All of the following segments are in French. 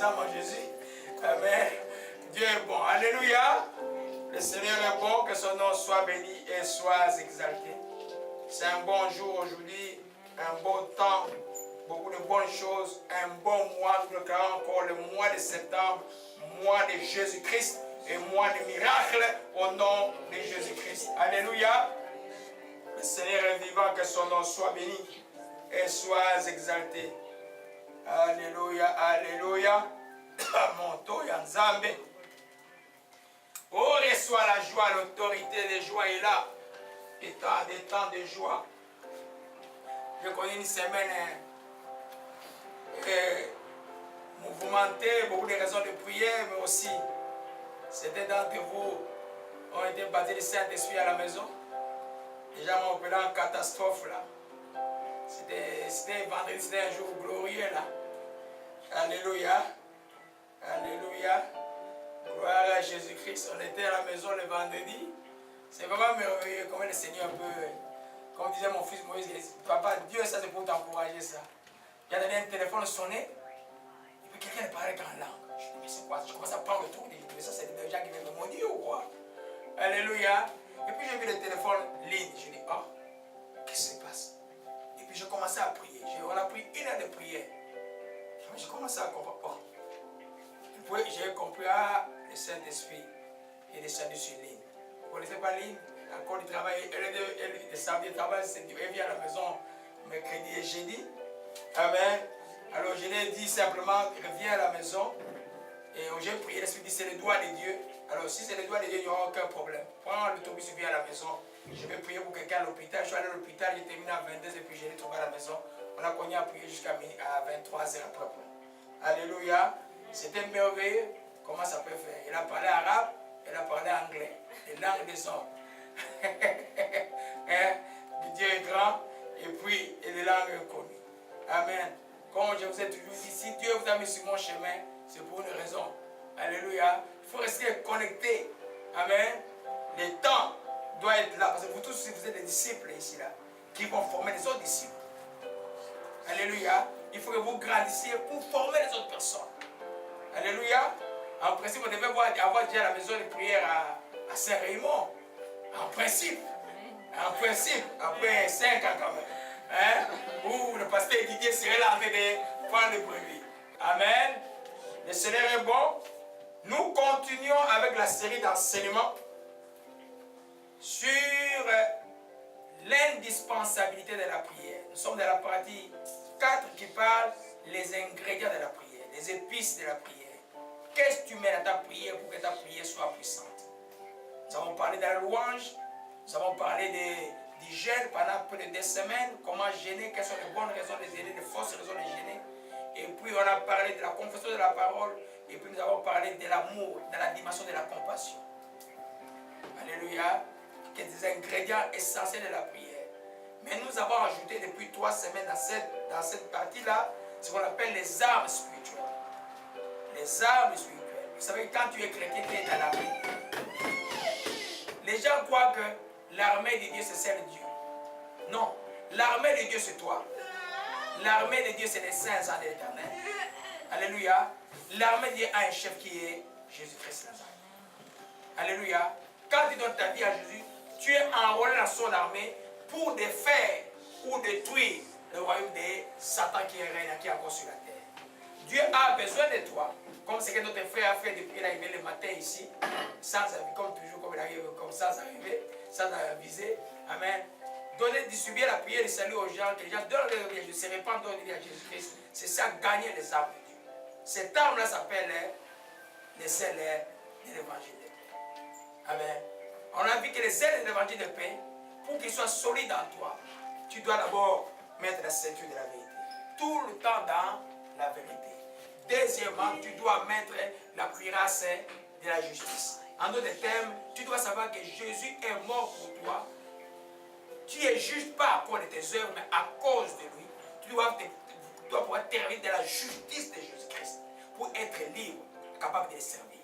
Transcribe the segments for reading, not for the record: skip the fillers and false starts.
présent, mon Jésus. Amen. Dieu est bon. Alléluia. Le Seigneur est bon, que son nom soit béni et soit exalté. C'est un bon jour aujourd'hui, un beau temps, beaucoup de bonnes choses, un bon mois. Nous déclarons encore le mois de septembre, mois de Jésus-Christ et mois de miracles au nom de Jésus-Christ. Alléluia. Le Seigneur est vivant, que son nom soit béni et soit exalté. Alléluia, alléluia. Monto Yanzambe. Oh, reçois la joie, l'autorité de joie est là. Des temps de joie. Je connais une semaine mouvementée, beaucoup de raisons de prière, mais aussi, certains d'entre vous ont été baptisés du Saint-Esprit à la maison. Déjà, on appelé en catastrophe là. C'était vendredi, c'était un jour glorieux là. Alléluia. Alléluia. Gloire à Jésus-Christ. On était à la maison le vendredi. C'est vraiment merveilleux comment le Seigneur peut, comme disait mon fils Moïse, papa, Dieu, ça c'est pour t'encourager ça. Il a donné un téléphone sonné, et puis quelqu'un parlait en langue. Je dis, mais c'est quoi? Je commence à prendre le tour, mais ça c'est des gens qui viennent me maudire ou quoi? Alléluia. Et puis j'ai vu le téléphone ligne. Je dis, oh, qu'est-ce qui se passe? Et puis j'ai commencé à prier. On a pris 1 heure de prière. J'ai commencé à comprendre. Oh. Et puis j'ai compris, ah, le Saint-Esprit est descendu sur ligne. Vous ne connaissez pas ligne? Encore du travail, le samedi travail, elle vient à la maison mercredi et jeudi. Amen. Alors je lui ai dit simplement, reviens à la maison. Et j'ai prié, l'Esprit dit, c'est le doigt de Dieu. Alors si c'est le doigt de Dieu, il n'y aura aucun problème. Prends l'autobus, viens à la maison. Je vais prier pour quelqu'un à l'hôpital. Je suis allé à l'hôpital, j'ai terminé à 22 et puis je l'ai trouvé à la maison. On a continué à prier jusqu'à 23h après. Alléluia. C'était merveilleux. Comment ça peut faire? Il a parlé arabe, il a parlé anglais. Les langues des hommes. Dieu est grand et puis et les langues inconnues. Amen. Comme je vous ai toujours dit, si Dieu vous a mis sur mon chemin, c'est pour une raison. Alléluia. Il faut rester connecté. Amen. Le temps doit être là. Parce que vous tous, si vous êtes des disciples ici, là, qui vont former les autres disciples. Alléluia. Il faut que vous grandissiez pour former les autres personnes. Alléluia. En principe, vous devez avoir déjà la maison de prière à Saint-Raymond. En principe. En principe. Après 5 ans quand même. Hein? Où le pasteur Didier serait là en train de prendre le brevet. Amen. Le Seigneur est bon. Nous continuons avec la série d'enseignements sur l'indispensabilité de la prière. Nous sommes dans la partie 4 qui parle des ingrédients de la prière, les épices de la prière. Qu'est-ce que tu mets dans ta prière pour que ta prière soit puissante? Nous avons parlé de la louange, nous avons parlé du jeûne pendant plus de 2 semaines, comment jeûner, quelles sont les bonnes raisons de jeûner, les fausses raisons de jeûner. Et puis on a parlé de la confession de la parole, et puis nous avons parlé de l'amour, de la dimension de la compassion. Alléluia, qui est des ingrédients essentiels de la prière. Mais nous avons ajouté depuis 3 semaines dans cette partie-là, ce qu'on appelle les armes spirituelles. Les armes spirituelles. Vous savez, quand tu es chrétien, tu es dans l'armée. Les gens croient que l'armée de Dieu, c'est celle de Dieu. Non. L'armée de Dieu, c'est toi. L'armée de Dieu, c'est les saints en l'éternel. Alléluia. L'armée de Dieu a un chef qui est Jésus-Christ. Alléluia. Quand tu donnes ta vie à Jésus, tu es enrôlé dans son armée pour défaire ou détruire le royaume de Satan qui règne, qui est encore sur la terre. Dieu a besoin de toi, comme ce que notre frère a fait depuis l'arrivée le matin ici, sans avis, comme toujours, comme il arrive, comme sans arriver, sans aviser. Amen. Donner, distribuer la prière et le salut aux gens, que les gens donnent leur vie, se répandent dans à Jésus-Christ. C'est ça, gagner les armes de Dieu. Cette arme-là s'appelle les ailes de l'évangile de paix. Amen. On a vu que les ailes de l'évangile de paix, pour qu'ils soient solides en toi, tu dois d'abord mettre la ceinture de la vérité. Tout le temps dans la vérité. Deuxièmement, tu dois mettre la cuirasse de la justice. En d'autres termes, tu dois savoir que Jésus est mort pour toi. Tu es juste pas à cause de tes œuvres, mais à cause de lui. Tu dois pouvoir terminer de la justice de Jésus-Christ pour être libre, capable de le servir.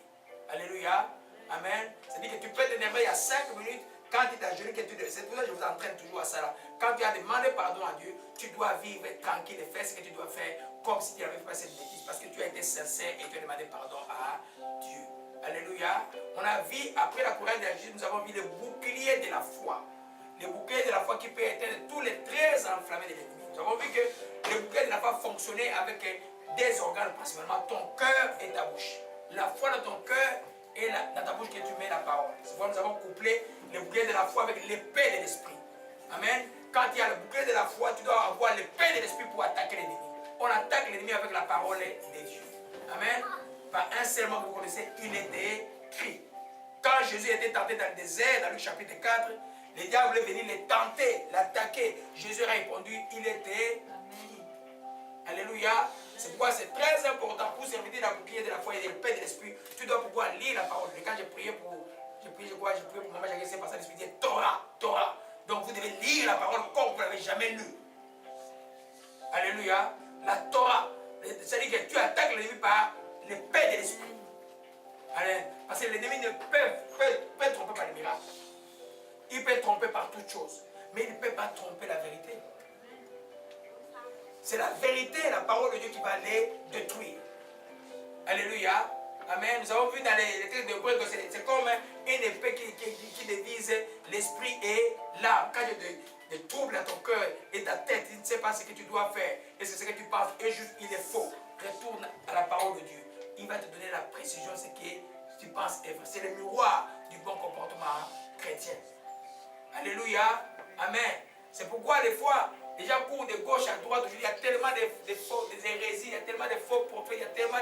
Alléluia. Amen. C'est-à-dire que tu peux t'énerver il y a 5 minutes quand tu t'as jeûné, c'est pour ça que je vous entraîne toujours à ça là. Quand tu as demandé pardon à Dieu, tu dois vivre tranquille et faire ce que tu dois faire comme si tu n'avais pas cette bêtise, parce que tu as été sincère et tu as demandé pardon à Dieu. Alléluia. On a vu, après la couronne de Jésus, nous avons vu le bouclier de la foi. Le bouclier de la foi qui peut éteindre tous les traits enflammés de l'ennemi. Nous avons vu que le bouclier de la foi fonctionnait avec des organes, principalement ton cœur et ta bouche. La foi dans ton cœur et dans ta bouche que tu mets la parole. C'est pourquoi nous avons couplé le bouclier de la foi avec l'épée de l'esprit. Amen. Quand il y a le bouclier de la foi, tu dois avoir l'épée de l'esprit pour attaquer l'ennemi. On attaque l'ennemi avec la parole de Dieu. Amen. Par un seul mot que vous connaissez, il était écrit. Quand Jésus était tenté dans le désert, dans Luc chapitre 4, les diables voulaient venir le tenter, l'attaquer. Jésus a répondu, il était écrit. Alléluia. C'est pourquoi c'est très important pour servir de la bouclier de la foi et de l'épée de l'esprit. Tu dois pouvoir lire la parole. Et quand j'ai prié pour maman, j'ai laissé passer l'esprit, dit Torah, Torah. Donc vous devez lire la parole comme vous ne l'avez jamais lue. Alléluia. La Torah. C'est-à-dire que tu attaques l'ennemi par l'épée de l'esprit. Parce que l'ennemi ne peut tromper par les miracles. Il peut tromper par toutes choses. Mais il ne peut pas tromper la vérité. C'est la vérité, la parole de Dieu qui va les détruire. Alléluia. Amen. Nous avons vu dans les textes de Hébreux que c'est comme une épée qui divise l'esprit et l'âme. Quand il y a des troubles dans ton cœur et ta tête, tu ne sais pas ce que tu dois faire. Et c'est ce que tu penses est juste, il est faux. Retourne à la parole de Dieu. Il va te donner la précision, ce que tu penses est vrai. C'est le miroir du bon comportement chrétien. Alléluia. Amen. C'est pourquoi des fois, les gens courent de gauche à droite. Aujourd'hui, il y a tellement des hérésies, il y a tellement de faux prophètes, il y a tellement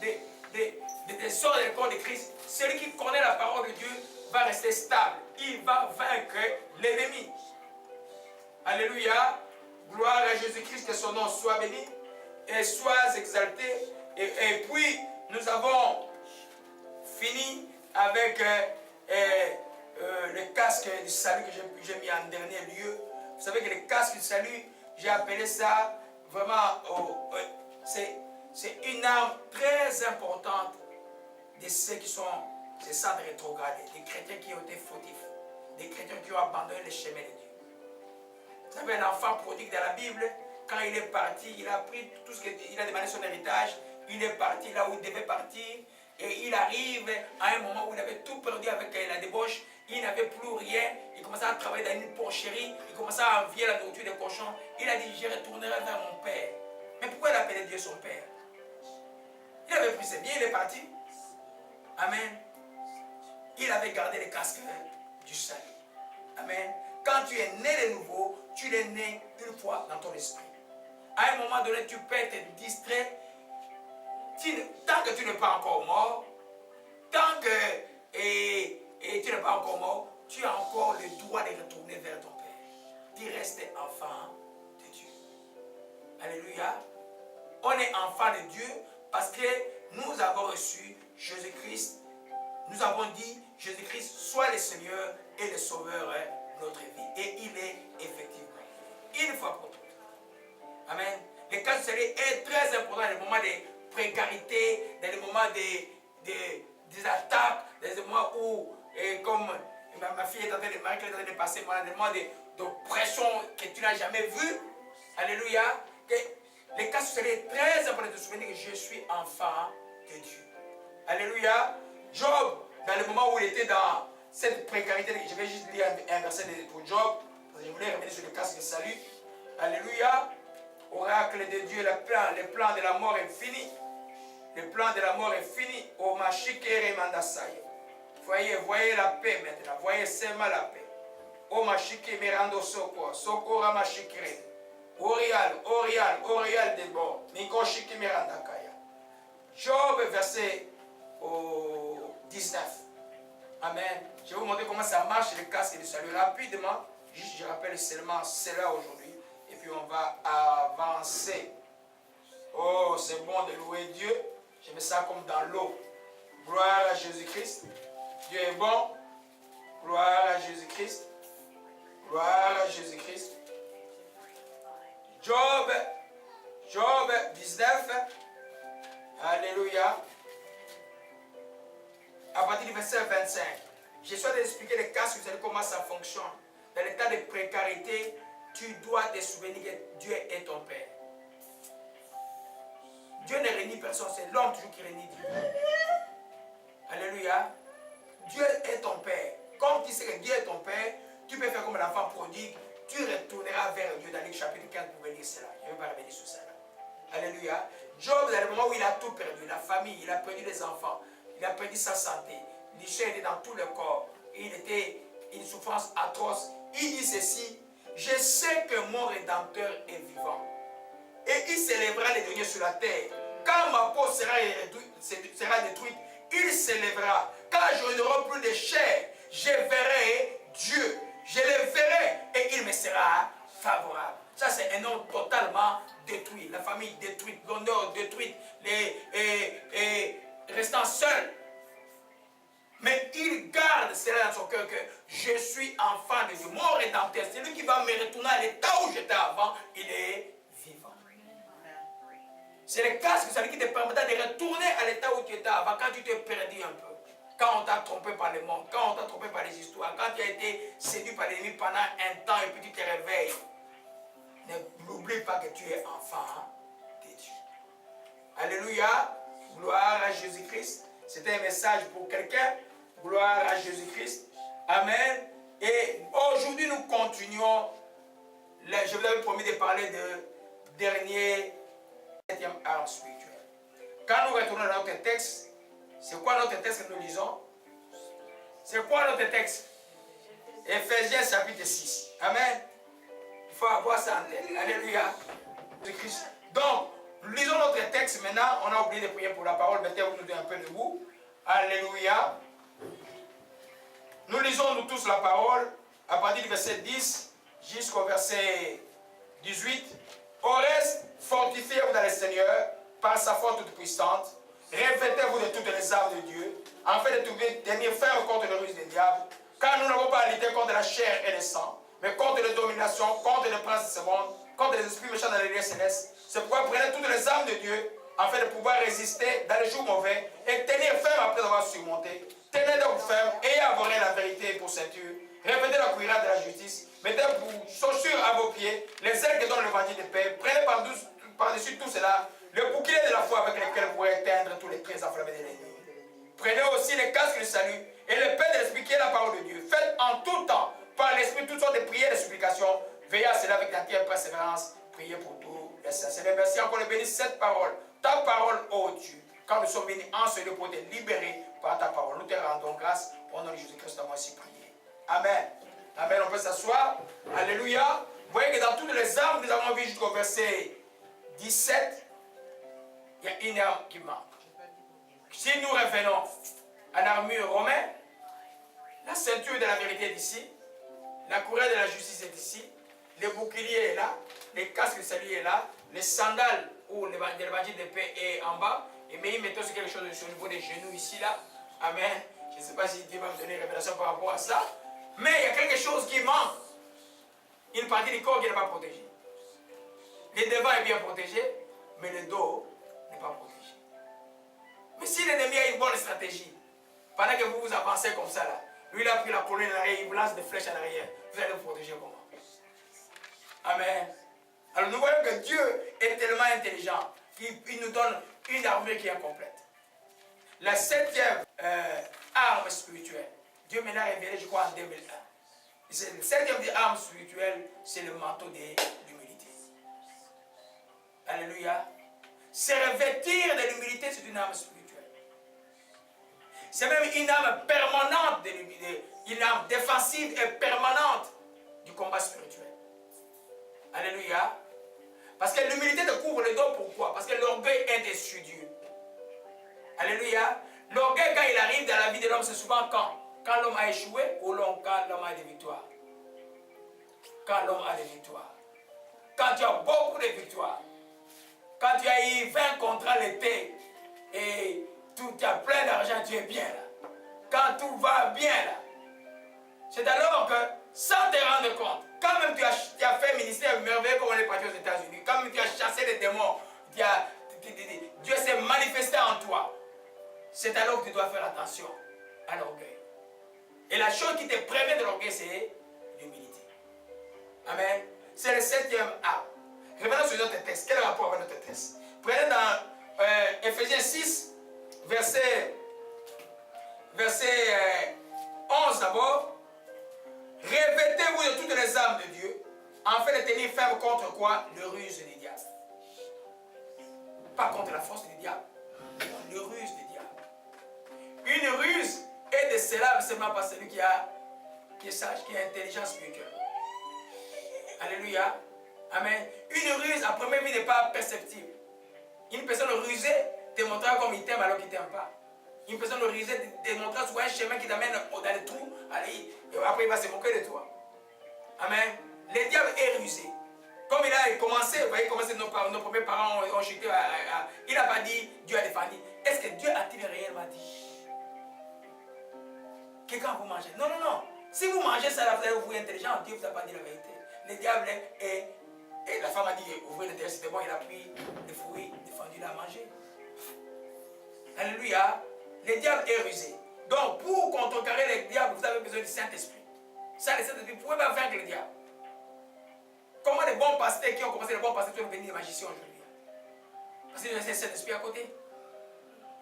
des sorts dans le corps de Christ. Celui qui connaît la parole de Dieu va rester stable. Il va vaincre l'ennemi. Alléluia. Gloire à Jésus-Christ, que son nom soit béni et soit exalté. Et puis, nous avons fini avec le casque du salut que j'ai mis en dernier lieu. Vous savez que le casque du salut, j'ai appelé ça vraiment, c'est une arme très importante de ceux qui sont des centres rétrogradés, des chrétiens qui ont été fautifs, des chrétiens qui ont abandonné le chemin de Dieu. Vous savez, un enfant prodigue dans la Bible, quand il est parti, il a pris tout ce qu'il a demandé son héritage, il est parti là où il devait partir, et il arrive à un moment où il avait tout perdu avec la débauche, il n'avait plus rien, il commençait à travailler dans une porcherie, il commençait à envier la nourriture des cochons, il a dit, je retournerai vers mon père. Mais pourquoi il appelait Dieu son père? Il avait pris ses biens, il est parti. Amen. Il avait gardé le casque du salut. Amen. Quand tu es né de nouveau, tu es né une fois dans ton esprit. À un moment donné, tu peux être distrait. Tant que tu n'es pas encore mort, tant que tu n'es pas encore mort, tu as encore le droit de retourner vers ton Père. Tu restes enfant de Dieu. Alléluia. On est enfant de Dieu parce que nous avons reçu Jésus-Christ. Nous avons dit, Jésus-Christ soit le Seigneur et le Sauveur de notre vie. Et il est effectivement une fois pour toutes. Amen. Le cas du salut est très important dans les moments de précarité, dans les moments des attaques, dans les moments où, comme ma fille est en train de passer, dans les moments d'oppression que tu n'as jamais vu. Alléluia. Le cas du salut est très important de te souvenir que je suis enfant de Dieu. Alléluia. Job, dans le moment où il était dans cette précarité, je vais juste lire un verset pour Job, parce que je voulais revenir sur le casque de salut. Alléluia. Oracle de Dieu, le plan de la mort est fini. Le plan de la mort est fini. O Mashikere Mandasai. Voyez la paix maintenant. Voyez seulement la paix. O Mashike Mirando Soko. Sokora Mashikere. Orial de bon. Nikoshiki Miranda Kaya. Job, verset 19. Amen. Je vais vous montrer comment ça marche le casque du salut rapidement. Juste, je rappelle seulement cela aujourd'hui. Et puis on va avancer. Oh, c'est bon de louer Dieu. Je mets ça comme dans l'eau. Gloire à Jésus-Christ. Dieu est bon. Gloire à Jésus-Christ. Gloire à Jésus-Christ. Job 19. Alléluia. À partir du verset 25. J'essaie d'expliquer les cas, vous savez comment ça fonctionne. Dans l'état de précarité, tu dois te souvenir que Dieu est ton Père. Dieu ne réunit personne, c'est l'homme toujours qui réunit Dieu. Alléluia. Dieu est ton Père. Comme tu sais que Dieu est ton Père, tu peux faire comme l'enfant prodigue, tu retourneras vers Dieu. Dans le chapitre 15, vous pouvez lire cela. Je ne vais pas revenir sur cela. Alléluia. Job, dans le moment où il a tout perdu, la famille, il a perdu les enfants, il a perdu sa santé, les chair était dans tout le corps, il était une souffrance atroce. Il dit ceci: je sais que mon Rédempteur est vivant et il s'élèvera les derniers sur la terre. Quand ma peau sera détruite, il s'élèvera. Quand je n'aurai plus de chair, je verrai Dieu. Je le verrai et il me sera favorable. Ça, c'est un homme totalement détruit. La famille détruite, l'honneur détruite, restant seul. Mais il garde cela dans son cœur que je suis enfant de Dieu. Mon Rédempteur, c'est lui qui va me retourner à l'état où j'étais avant. Il est vivant. C'est le casque qui te permettra de retourner à l'état où tu étais avant, quand tu t'es perdu un peu. Quand on t'a trompé par le monde, quand on t'a trompé par les histoires, quand tu as été séduit par l'ennemi pendant un temps et puis tu te réveilles. N'oublie pas que tu es enfant de Dieu. Alléluia. Gloire à Jésus-Christ. C'était un message pour quelqu'un. Gloire à Jésus-Christ. Amen. Et aujourd'hui, nous continuons. Je vous avais promis de parler de dernier, 7e arme spirituelle. Quand nous retournons dans notre texte, c'est quoi notre texte que nous lisons? C'est quoi notre texte? Éphésiens chapitre 6. Amen. Il faut avoir ça en tête. Alléluia. Jésus-Christ. Donc, nous lisons notre texte maintenant. On a oublié de prier pour la parole. Mettez-vous nous un peu debout. Alléluia. Nous lisons nous tous la parole à partir du verset 10 jusqu'au verset 18. Au reste, fortifiez-vous dans le Seigneur par sa foi toute puissante. Revêtez-vous de toutes les armes de Dieu, afin de tenir ferme contre le ruse des diables. Car nous n'avons pas à lutter contre la chair et le sang, mais contre les dominations, contre les princes de ce monde, contre les esprits méchants dans les lieux célestes. C'est pourquoi prenez toutes les armes de Dieu, afin de pouvoir résister dans les jours mauvais et tenir ferme après avoir surmonté. Tenez donc ferme, ayez avoré la vérité pour ceinture, revêtez la cuirasse de la justice, mettez pour chaussures à vos pieds les ailes que donne l'évangile de paix, prenez par-dessus tout cela le bouclier de la foi avec lequel vous pourrez éteindre tous les traits enflammés de l'ennemi. Prenez aussi les casques du salut et le pain de l'esprit qui est la parole de Dieu. Faites en tout temps, par l'esprit, toutes sortes de prières et de supplications. Veillez à cela avec l'entière persévérance. Priez pour tous les saints. Seigneur, merci encore de bénir cette parole. Ta parole, ô Dieu. Quand nous sommes bénis en ce lieu pour te libérer par ta parole. Nous te rendons grâce. Au nom de Jésus-Christ, nous avons ainsi prié. Amen. Amen. On peut s'asseoir. Alléluia. Vous voyez que dans toutes les armes, nous avons vu jusqu'au verset 17. Il y a une arme qui manque. Si nous revenons à l'armure romaine, la ceinture de la vérité est ici, la courasse de la justice est ici, le bouclier est là, le casque de salut est là, les sandales ou l'évangile de paix est en bas, et mais il met aussi quelque chose au niveau des genoux ici, là. Amen. Je ne sais pas si Dieu va me donner une révélation par rapport à ça, mais il y a quelque chose qui manque. Une partie du corps qui n'est pas protégée. Le devant est bien protégé, mais le dos n'est pas protégé. Mais si l'ennemi a une bonne stratégie, pendant que vous vous avancez comme ça là, lui il a pris la colonne en arrière, il vous lance des flèches en arrière, vous allez vous protéger comment? Amen. Alors nous voyons que Dieu est tellement intelligent qu'il nous donne une armure qui est complète. La 7e arme spirituelle, Dieu me l'a révélé je crois en 2001. La 7e arme spirituelle, c'est le manteau de l'humilité. Alléluia. Se revêtir de l'humilité, c'est une arme spirituelle. C'est même une arme permanente de l'humilité, une arme défensive et permanente du combat spirituel. Alléluia. Parce que l'humilité te couvre le dos, pourquoi? Parce que l'orgueil est déçu Dieu. Alléluia. L'orgueil, quand il arrive dans la vie de l'homme, c'est souvent quand? Quand l'homme a échoué ou quand l'homme a des victoires. Quand l'homme a des victoires. Quand tu as beaucoup de victoires. Quand tu as eu 20 contrats l'été et tu as plein d'argent, tu es bien là. Quand tout va bien là. C'est alors que, sans te rendre compte, quand même tu as fait un ministère merveilleux comme on est parti aux États-Unis, quand même tu as chassé les démons, Dieu s'est manifesté en toi. C'est alors que tu dois faire attention à l'orgueil. Et la chose qui te prévient de l'orgueil, c'est l'humilité. Amen. C'est le 7e arme. Revenons sur notre texte. Quel rapport avec notre texte? Prenez dans Ephésiens 6, verset 11 d'abord. Revêtez-vous de toutes les armes de Dieu, afin de tenir ferme contre quoi? Le ruse du diable. Pas contre la force du diable, le ruse du diable. Une ruse est décelable seulement par celui qui est sage, qui a intelligence spirituelle. Alléluia. Amen. Une ruse à première vue n'est pas perceptible. Une personne rusée démontrera comme il t'aime alors qu'il ne t'aime pas. Une personne rusée démontrera sur un chemin qui t'amène dans le trou. Allez, et après il va se moquer de toi. Amen. Le diable est rusé. Comme il a commencé, vous voyez, nos premiers parents ont chuté. Il n'a pas dit Dieu a défendu. Est-ce que Dieu a-t-il réellement dit que quand vous mangez? Non, non, non. Si vous mangez ça, vous êtes intelligent, Dieu ne vous a pas dit la vérité. Le diable est. Et la femme a dit ouvrez l'intérieur, c'était bon, il a pris les fruits, défendu, il a mangé. Alléluia. Le diable est rusé. Donc, pour contrecarrer le diable, vous avez besoin du Saint-Esprit. Ça, le Saint-Esprit, vous ne pouvez pas vaincre le diable. Comment les bons pasteurs qui ont commencé, les bons pasteurs qui ont devenus des magiciens aujourd'hui? Parce qu'ils ont laissé le Saint-Esprit à côté.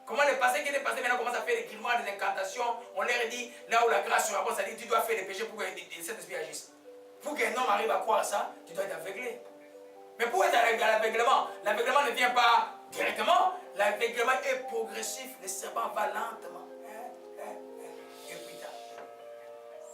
Comment les pasteurs qui étaient pasteurs maintenant commencent à faire des guillemets, des incantations? On leur dit, là où la grâce sera bonne, ça dit tu dois faire des péchés pour que le Saint-Esprit agisse. Pour qu'un homme arrive à croire ça, tu dois être aveuglé. Mais pour être à l'aveuglement, l'aveuglement ne vient pas directement, l'aveuglement est progressif, le serpent va lentement. Et puis tard.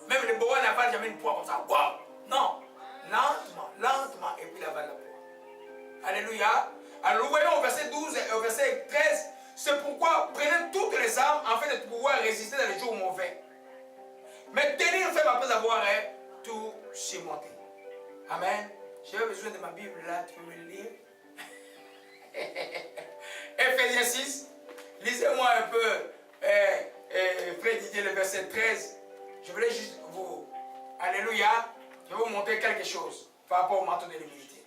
Même le boa n'avale jamais une poire comme ça. Wow! Non, lentement, lentement, et puis il avale la poire. Alléluia. Alors nous voyons au verset 12 et au verset 13, c'est pourquoi prenez toutes les armes afin de pouvoir résister dans les jours mauvais. Mais tenir ferme après avoir tout surmonté. Amen. J'ai besoin de ma Bible là, tu peux me le lire. Ephésiens 6, lisez-moi un peu, Frère Didier, le verset 13. Je voulais juste vous, alléluia, je vais vous montrer quelque chose par rapport au manteau de l'humilité.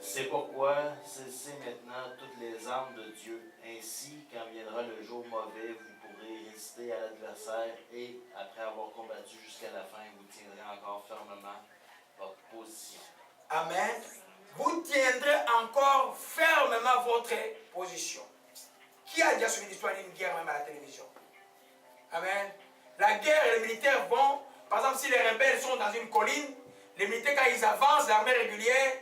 C'est pourquoi saisissez maintenant toutes les armes de Dieu. Ainsi, quand viendra le jour mauvais, vous pourrez résister à l'adversaire et, après avoir combattu jusqu'à la fin, vous tiendrez encore fermement votre position. Amen. Vous tiendrez encore fermement votre position. Qui a déjà suivi l'histoire d'une guerre même à la télévision? Amen. La guerre et les militaires vont, par exemple, si les rebelles sont dans une colline, les militaires, quand ils avancent, l'armée régulière,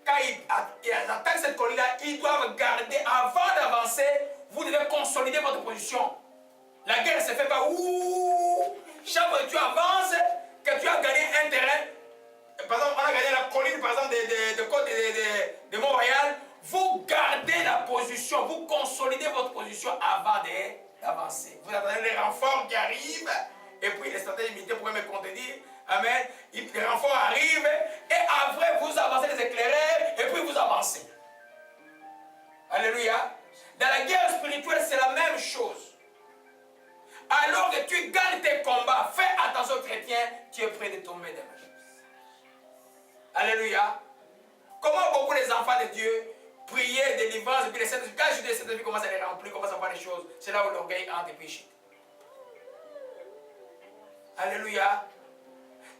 quand ils attaquent cette colline-là, ils doivent garder, avant d'avancer, vous devez consolider votre position. La guerre ne se fait pas, ouh, chaque fois que tu avances, que tu as gagné un terrain. Par exemple, on a gagné la colline, par exemple, de Mont-Royal. Vous gardez la position, vous consolidez votre position avant d'avancer. Vous attendez les renforts qui arrivent, et puis les stratégies militaires pourraient me contredire. Amen. Les renforts arrivent, et après vous avancez les éclaireurs, et puis vous avancez. Alléluia. Dans la guerre spirituelle, c'est la même chose. Alors que tu gagnes tes combats, fais attention chrétien, tu es prêt de tomber demain. Alléluia. Comment beaucoup les enfants de Dieu priaient, délivrance, et puis les Saint-Esprit, quand je dis les Saint-Esprit commencent à les remplir, commencent à voir les choses, c'est là où l'orgueil entre et puis chute. Alléluia.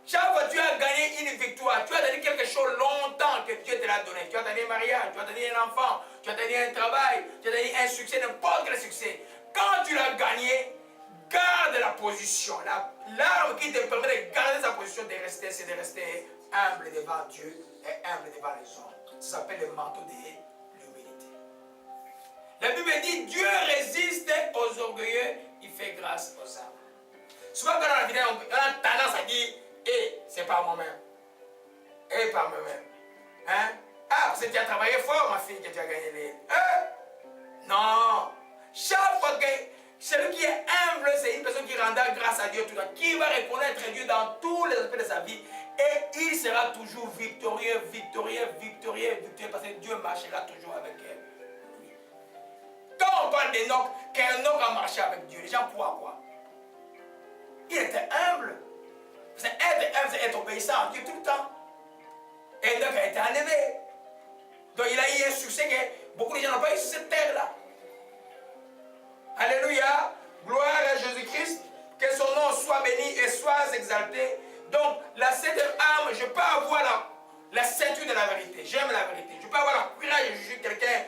Chaque fois que tu as gagné une victoire, tu as donné quelque chose longtemps que Dieu te l'a donné. Tu as donné un mariage, tu as donné un enfant, tu as donné un travail, tu as donné un succès, n'importe quel succès. Quand tu l'as gagné, garde la position. L'arme qui te permet de garder sa position, c'est de rester humble devant Dieu et humble devant les hommes. Ça s'appelle le manteau de l'humilité. La Bible dit Dieu résiste aux orgueilleux, il fait grâce aux âmes. Souvent quand on a vidéo, on a tendance à dire c'est par moi-même. Et par moi-même. Hein? Ah, parce que tu as travaillé fort, ma fille, que tu as gagné les. Non. Chaque fois que celui qui est humble, c'est une personne qui rendra grâce à Dieu tout le temps, qui va reconnaître Dieu dans tous les aspects de sa vie. Et il sera toujours victorieux, victorieux, victorieux, victorieux, parce que Dieu marchera toujours avec lui. Quand on parle d'Enoch, qu'Enoch a marché avec Dieu, les gens croient quoi? Il était humble. Être humble, c'est être obéissant à Dieu tout le temps. Enoch a été enlevé. Donc il a eu un succès que beaucoup de gens n'ont pas eu sur cette terre-là. Alléluia. Gloire à Jésus-Christ. Que son nom soit béni et soit exalté. Donc, la septième arme, je peux avoir la ceinture de la vérité. J'aime la vérité. Je peux avoir la courage de juger quelqu'un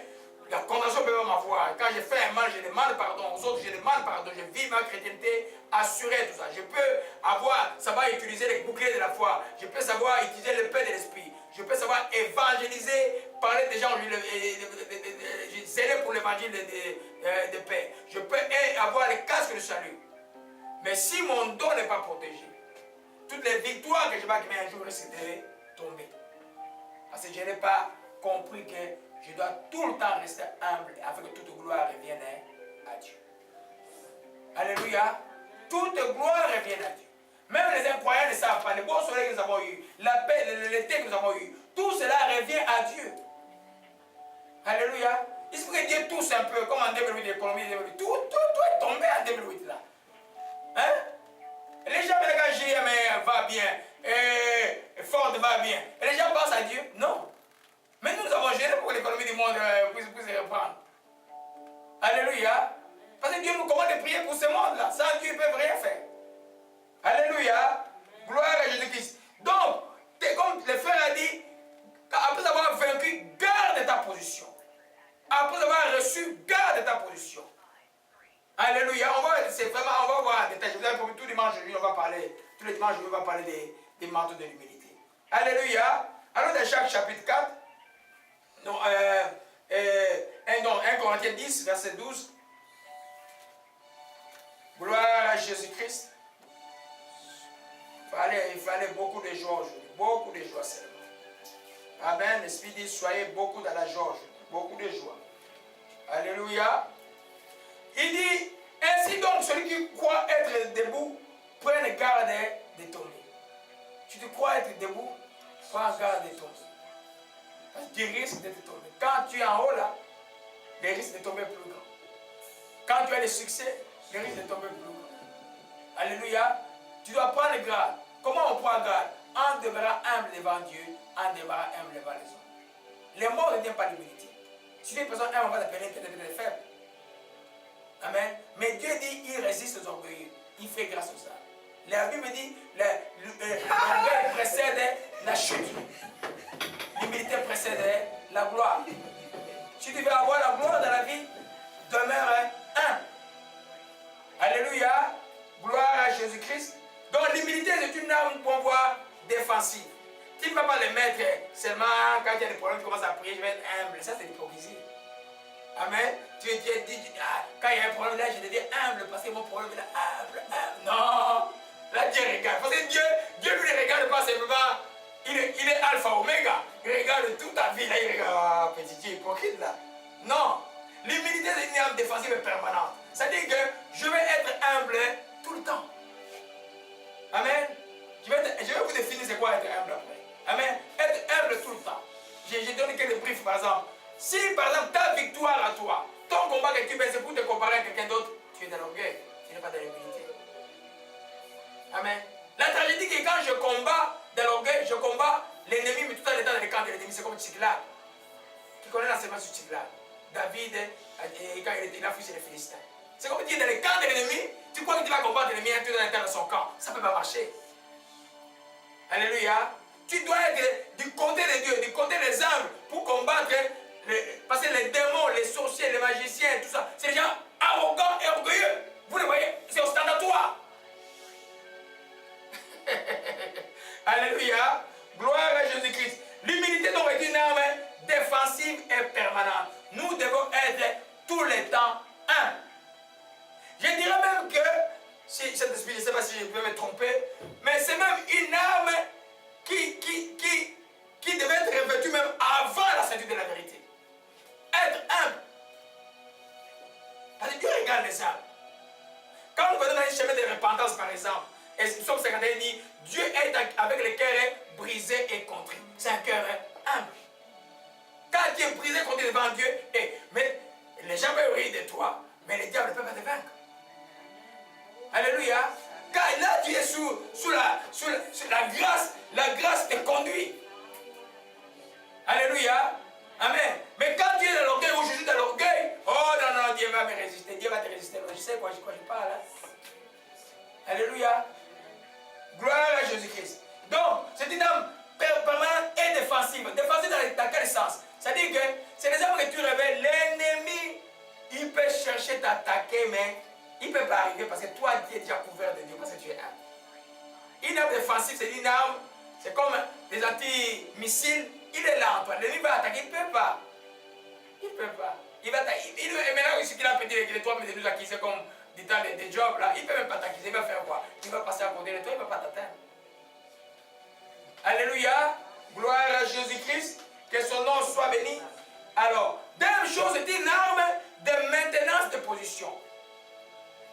comme confrontation peut m'avoir. Quand je fais un mal, je demande pardon aux autres, je demande pardon, je vis ma chrétienté assurée, tout ça. Je peux savoir utiliser les boucliers de la foi. Je peux savoir utiliser le paix de l'esprit. Je peux savoir évangéliser, parler des gens, zéler pour l'évangile de paix. Je peux avoir les casques de salut. Mais si mon don n'est pas protégé, toutes les victoires que je vais acquérir un jour risquent de tomber. Parce que je n'ai pas compris que je dois tout le temps rester humble afin que toute gloire revienne à Dieu. Alléluia. Toute gloire revienne à Dieu. Même les incroyants ne savent pas. Les beaux soleils que nous avons eus, la paix, l'été que nous avons eu, tout cela revient à Dieu. Alléluia. Il se faut que Dieu touche un peu, comme en 2008, l'économie 2008. Tout est tombé en 2008 là. Hein? Les gens, quand GM va bien, et Ford va bien, et les gens pensent à Dieu? Non. Mais nous avons géré pour que l'économie du monde puisse se reprendre. Alléluia. Parce que Dieu nous commande de prier pour ce monde-là. Sans Dieu, ils ne peuvent rien faire. Alléluia. Gloire à Jésus-Christ. Donc, comme le frère a dit, après avoir vaincu, garde ta position. Après avoir reçu, garde ta position. Alléluia. On va voir en détail. Je vous avais promis tout dimanche, on va parler. Tous les dimanches, on va parler des manteaux de l'humilité. Alléluia. Alors, dans Jacques chapitre 4, non, 1 Corinthiens 10, verset 12. Gloire à Jésus-Christ. Il fallait beaucoup de joie aujourd'hui. Beaucoup de joie seulement. Amen. L'Esprit dit, soyez beaucoup dans la joie aujourd'hui. Beaucoup de joie. Alléluia. Il dit, ainsi donc, celui qui croit être debout, prenne garde de tomber. Tu te crois être debout, prends garde de tomber. Parce que tu risques de te tomber. Quand tu es en haut là, les risques de tomber plus grand. Quand tu as le succès, les risques de tomber plus grand. Alléluia. Tu dois prendre garde. Comment on prend garde? En demeurant humble devant Dieu, en demeurant humble devant les hommes. Les morts ne viennent pas d'humilité. Si tu es une personne humble, on va t'appeler quelqu'un de faible. Amen. Mais Dieu dit, il résiste aux orgueilleux. Il fait grâce aux hommes. La Bible dit, l'orgueil précède la chute. L'humilité précède la gloire. Si tu veux avoir la gloire dans la vie, demeure humble. Alléluia. Gloire à Jésus-Christ. Donc l'humilité c'est une arme pour pouvoir défensive. Tu ne vas pas le mettre seulement quand il y a des problèmes, tu commences à prier, je vais être humble. Ça c'est l'hypocrisie. Amen. Tu dis, quand il y a un problème là, je deviens humble parce que mon problème est là, humble. Non. Là Dieu regarde. Parce que Dieu lui ne regarde pas simplement, il est alpha, oméga. Il regarde toute ta vie là, il regarde, petit Dieu hypocrite là. Non. L'humilité c'est une arme défensive et permanente. C'est-à-dire que je vais être humble tout le temps. Amen. Je vais vous définir c'est quoi être humble après. Amen. Être humble tout le temps. J'ai donné quelques briefs par exemple. Si par exemple ta victoire à toi, ton combat que tu fais c'est pour te comparer à quelqu'un d'autre, tu es dans l'orgueil, tu n'es pas dans l'humilité. Amen. La tragédie c'est que quand je combats dans l'orgueil, je combats l'ennemi, mais tout en étant dans le camp de l'ennemi, c'est comme Tsiglag. Tu connais l'enseignement sur Tsiglag. David, quand il a fui chez les Philistins. C'est comme tu es dans le camp de l'ennemi, tu crois que tu vas combattre l'ennemi et tu es dans son camp. Ça ne peut pas marcher. Alléluia. Tu dois être du côté de Dieu, du côté des âmes pour combattre. Parce que les démons, les sorciers, les magiciens, tout ça, c'est des gens arrogants et orgueilleux. Vous le voyez, c'est ostentatoire. Alléluia. Gloire à Jésus-Christ. L'humilité donc est une arme défensive et permanente. Nous devons être tout le temps un. Je dirais même que, si cet esprit, je ne sais pas si je peux me tromper, mais c'est même une arme qui devait être revêtue même avant la ceinture de la vérité. Être humble. Parce que Dieu regarde les âmes. Quand nous venons dans un chemin de repentance, par exemple, et Psaume 51 dit, Dieu est avec le cœur brisé et contrit. C'est un cœur humble. Quand tu es brisé et contrit devant Dieu, mais les gens peuvent rire de toi, mais les diables ne peuvent pas te vaincre. Alléluia. Car là, tu es sous la grâce. La grâce te conduit. Alléluia. Amen. Mais quand tu es dans l'orgueil ou je suis dans l'orgueil, oh non, Dieu va me résister. Dieu va te résister. Je sais quoi je parle. Hein? Alléluia. Gloire à Jésus-Christ. Donc, c'est une âme permanente et défensive. Défensive dans quel sens? C'est-à-dire que C'est les armes que tu révèles. L'ennemi, il peut chercher d'attaquer, mais il ne peut pas arriver parce que toi, tu es déjà couvert de Dieu parce que tu es humble. Une arme défensive, c'est une arme, c'est comme des anti-missiles. Il est là en toi. L'ennemi va attaquer, il ne peut pas. Il ne peut pas. Il va attaquer. Et maintenant, ce qu'il a pété avec les 3 minutes qui c'est comme du temps des jobs là, il ne peut même pas t'acquiser. Il va faire quoi? Il va passer à côté de toi, il ne va pas t'atteindre. Alléluia. Gloire à Jésus-Christ. Que son nom soit béni. Alors, deuxième chose, c'est une arme de maintenance de position.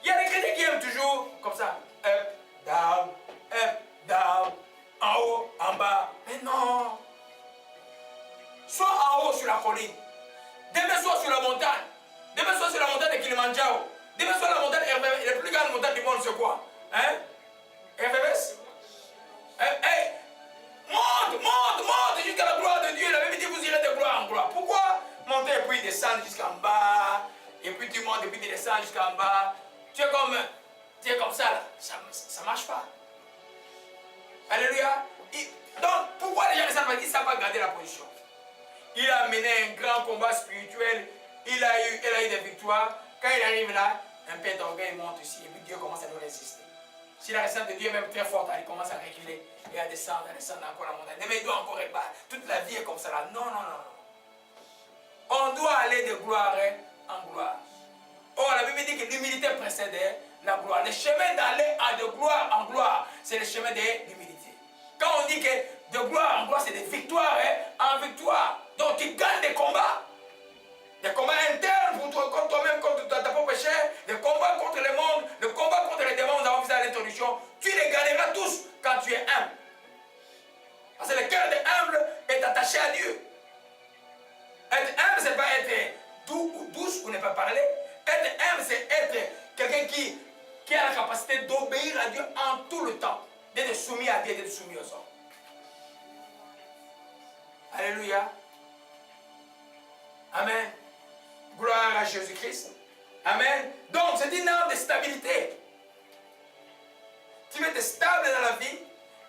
Il y a des chrétiens qui aiment toujours comme ça. Up, down, en haut, en bas. Mais non. Soit en haut sur la colline. Demain soit sur la montagne. Demain soit sur la montagne de Kilimanjaro. Demain soit la montagne RVS. La plus grande montagne du monde, c'est quoi? Hein? RVS? Hey, monte jusqu'à la gloire de Dieu. La Bible dit vous irez de gloire en gloire. Pourquoi monter et puis descendre jusqu'en bas? Et puis tu montes et puis tu descends jusqu'en bas. Tu es comme ça là. Ça ne marche pas. Alléluia. Donc pourquoi les gens ne savent pas? Ils ne savent pas garder la position. Il a mené un grand combat spirituel. Il a eu des victoires. Quand il arrive là, un peu d'orgueil monte ici. Et puis Dieu commence à nous résister. Si la résistance de Dieu est même très forte, il commence à reculer et à descendre encore la montagne. Mais il doit encore rebattre. Toute la vie est comme ça là. Non. On doit aller de gloire en gloire. Or, la Bible dit que l'humilité précède la gloire. Le chemin d'aller de gloire en gloire, c'est le chemin de l'humilité. Quand on dit que de gloire en gloire, c'est de victoire en victoire. Donc tu gagnes des combats. Des combats internes contre toi-même, contre ta propre chair, des combats contre le monde, des combats contre les démons, nous avons vu ça à l'introduction. Tu les gagneras tous quand tu es humble. Parce que le cœur de humble est attaché à Dieu. Être humble, ce n'est pas être doux ou douce ou ne pas parler. Être humble, c'est être quelqu'un qui a la capacité d'obéir à Dieu en tout le temps. D'être soumis à Dieu, d'être soumis aux hommes. Alléluia. Amen. Gloire à Jésus-Christ. Amen. Donc, c'est une arme de stabilité. Tu veux être stable dans la vie,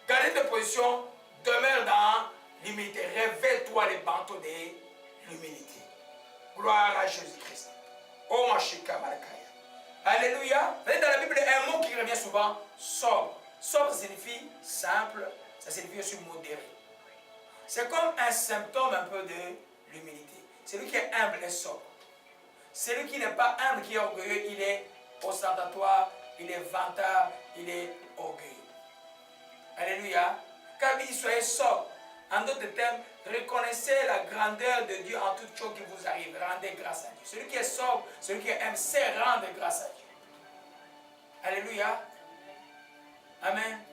garder tes positions, demeure dans l'humilité. Révèle-toi les manteaux de l'humilité. Gloire à Jésus-Christ. Oh, Mashika Malakaya. Alléluia. Vous voyez dans la Bible, un mot qui revient souvent, sobre. Sobre signifie simple, ça signifie aussi modéré. C'est comme un symptôme un peu de l'humilité. Celui qui est humble est sobre. Celui qui n'est pas humble, qui est orgueilleux, il est ostentatoire, il est vantard, il est orgueilleux. Alléluia. Quand il dit soyez sobre, en d'autres termes, reconnaissez la grandeur de Dieu en toute chose qui vous arrive. Rendez grâce à Dieu. Celui qui est sobre, celui qui est humble, sait rendre grâce à Dieu. Alléluia. Amen.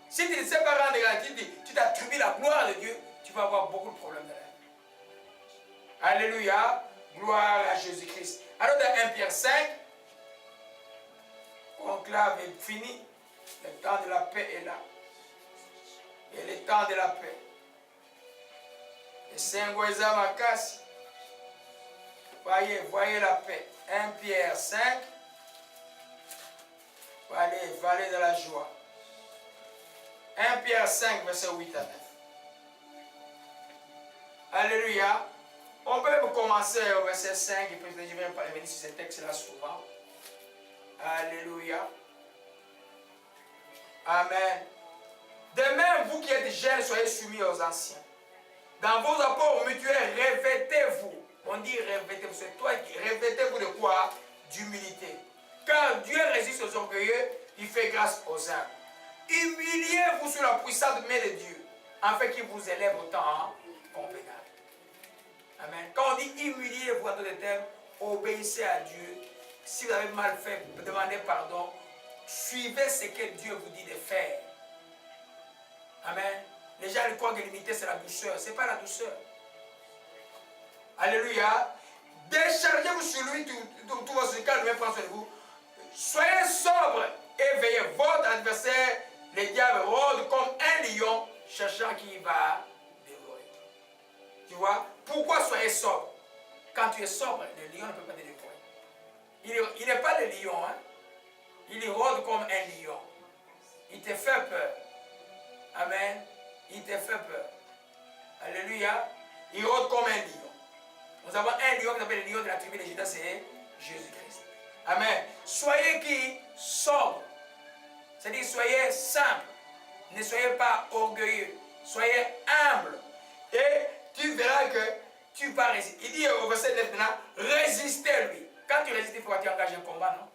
Si tu ne sais pas rendre grâce à Dieu, tu t'attribues la gloire de Dieu, tu vas avoir beaucoup de problèmes dans la vie. Alléluia. Gloire à Jésus-Christ. Alors dans 1 Pierre 5, conclave est fini. Le temps de la paix est là. Et le temps de la paix. Et Saint-Goïza Makassi. Voyez la paix. 1 Pierre 5. Vallée de la joie. 1 Pierre 5, verset 8 à 9. Alléluia. On peut même commencer au verset 5 et puis je vais revenir sur ce texte-là souvent. Alléluia. Amen. De même, vous qui êtes jeunes, soyez soumis aux anciens. Dans vos apports mutuels, revêtez-vous. On dit revêtez-vous. C'est toi qui revêtez-vous de quoi? D'humilité. Car Dieu résiste aux orgueilleux, il fait grâce aux humbles. Humiliez-vous sous la puissante main de Dieu, afin qu'il vous élève au temps convenable. Amen. Quand on dit humiliez-vous en d'autres termes, obéissez à Dieu. Si vous avez mal fait, demandez pardon. Suivez ce que Dieu vous dit de faire. Amen. Les gens croient que l'humilité c'est la douceur. Ce n'est pas la douceur. Alléluia. Déchargez-vous sur lui tout votre calme, même prendre soin de vous. Soyez sobre et veillez. Votre adversaire, le diable, rôde comme un lion cherchant qui va dévorer. Tu vois? Pourquoi soyez sobre? Quand tu es sobre, le lion ne peut pas te dévorer. Il n'est pas le lion, hein? Il rôde comme un lion. Il te fait peur. Amen. Il te fait peur. Alléluia. Il rôde comme un lion. Nous avons un lion qui s'appelle le lion de la tribu de Judas, c'est Jésus-Christ. Amen. Soyez qui? Sobre. C'est-à-dire, soyez simple. Ne soyez pas orgueilleux. Soyez humble. Et tu verras que tu vas résister. Il dit au verset 9 maintenant, résistez-lui. Quand tu résistes, il faut que tu engages un combat, non?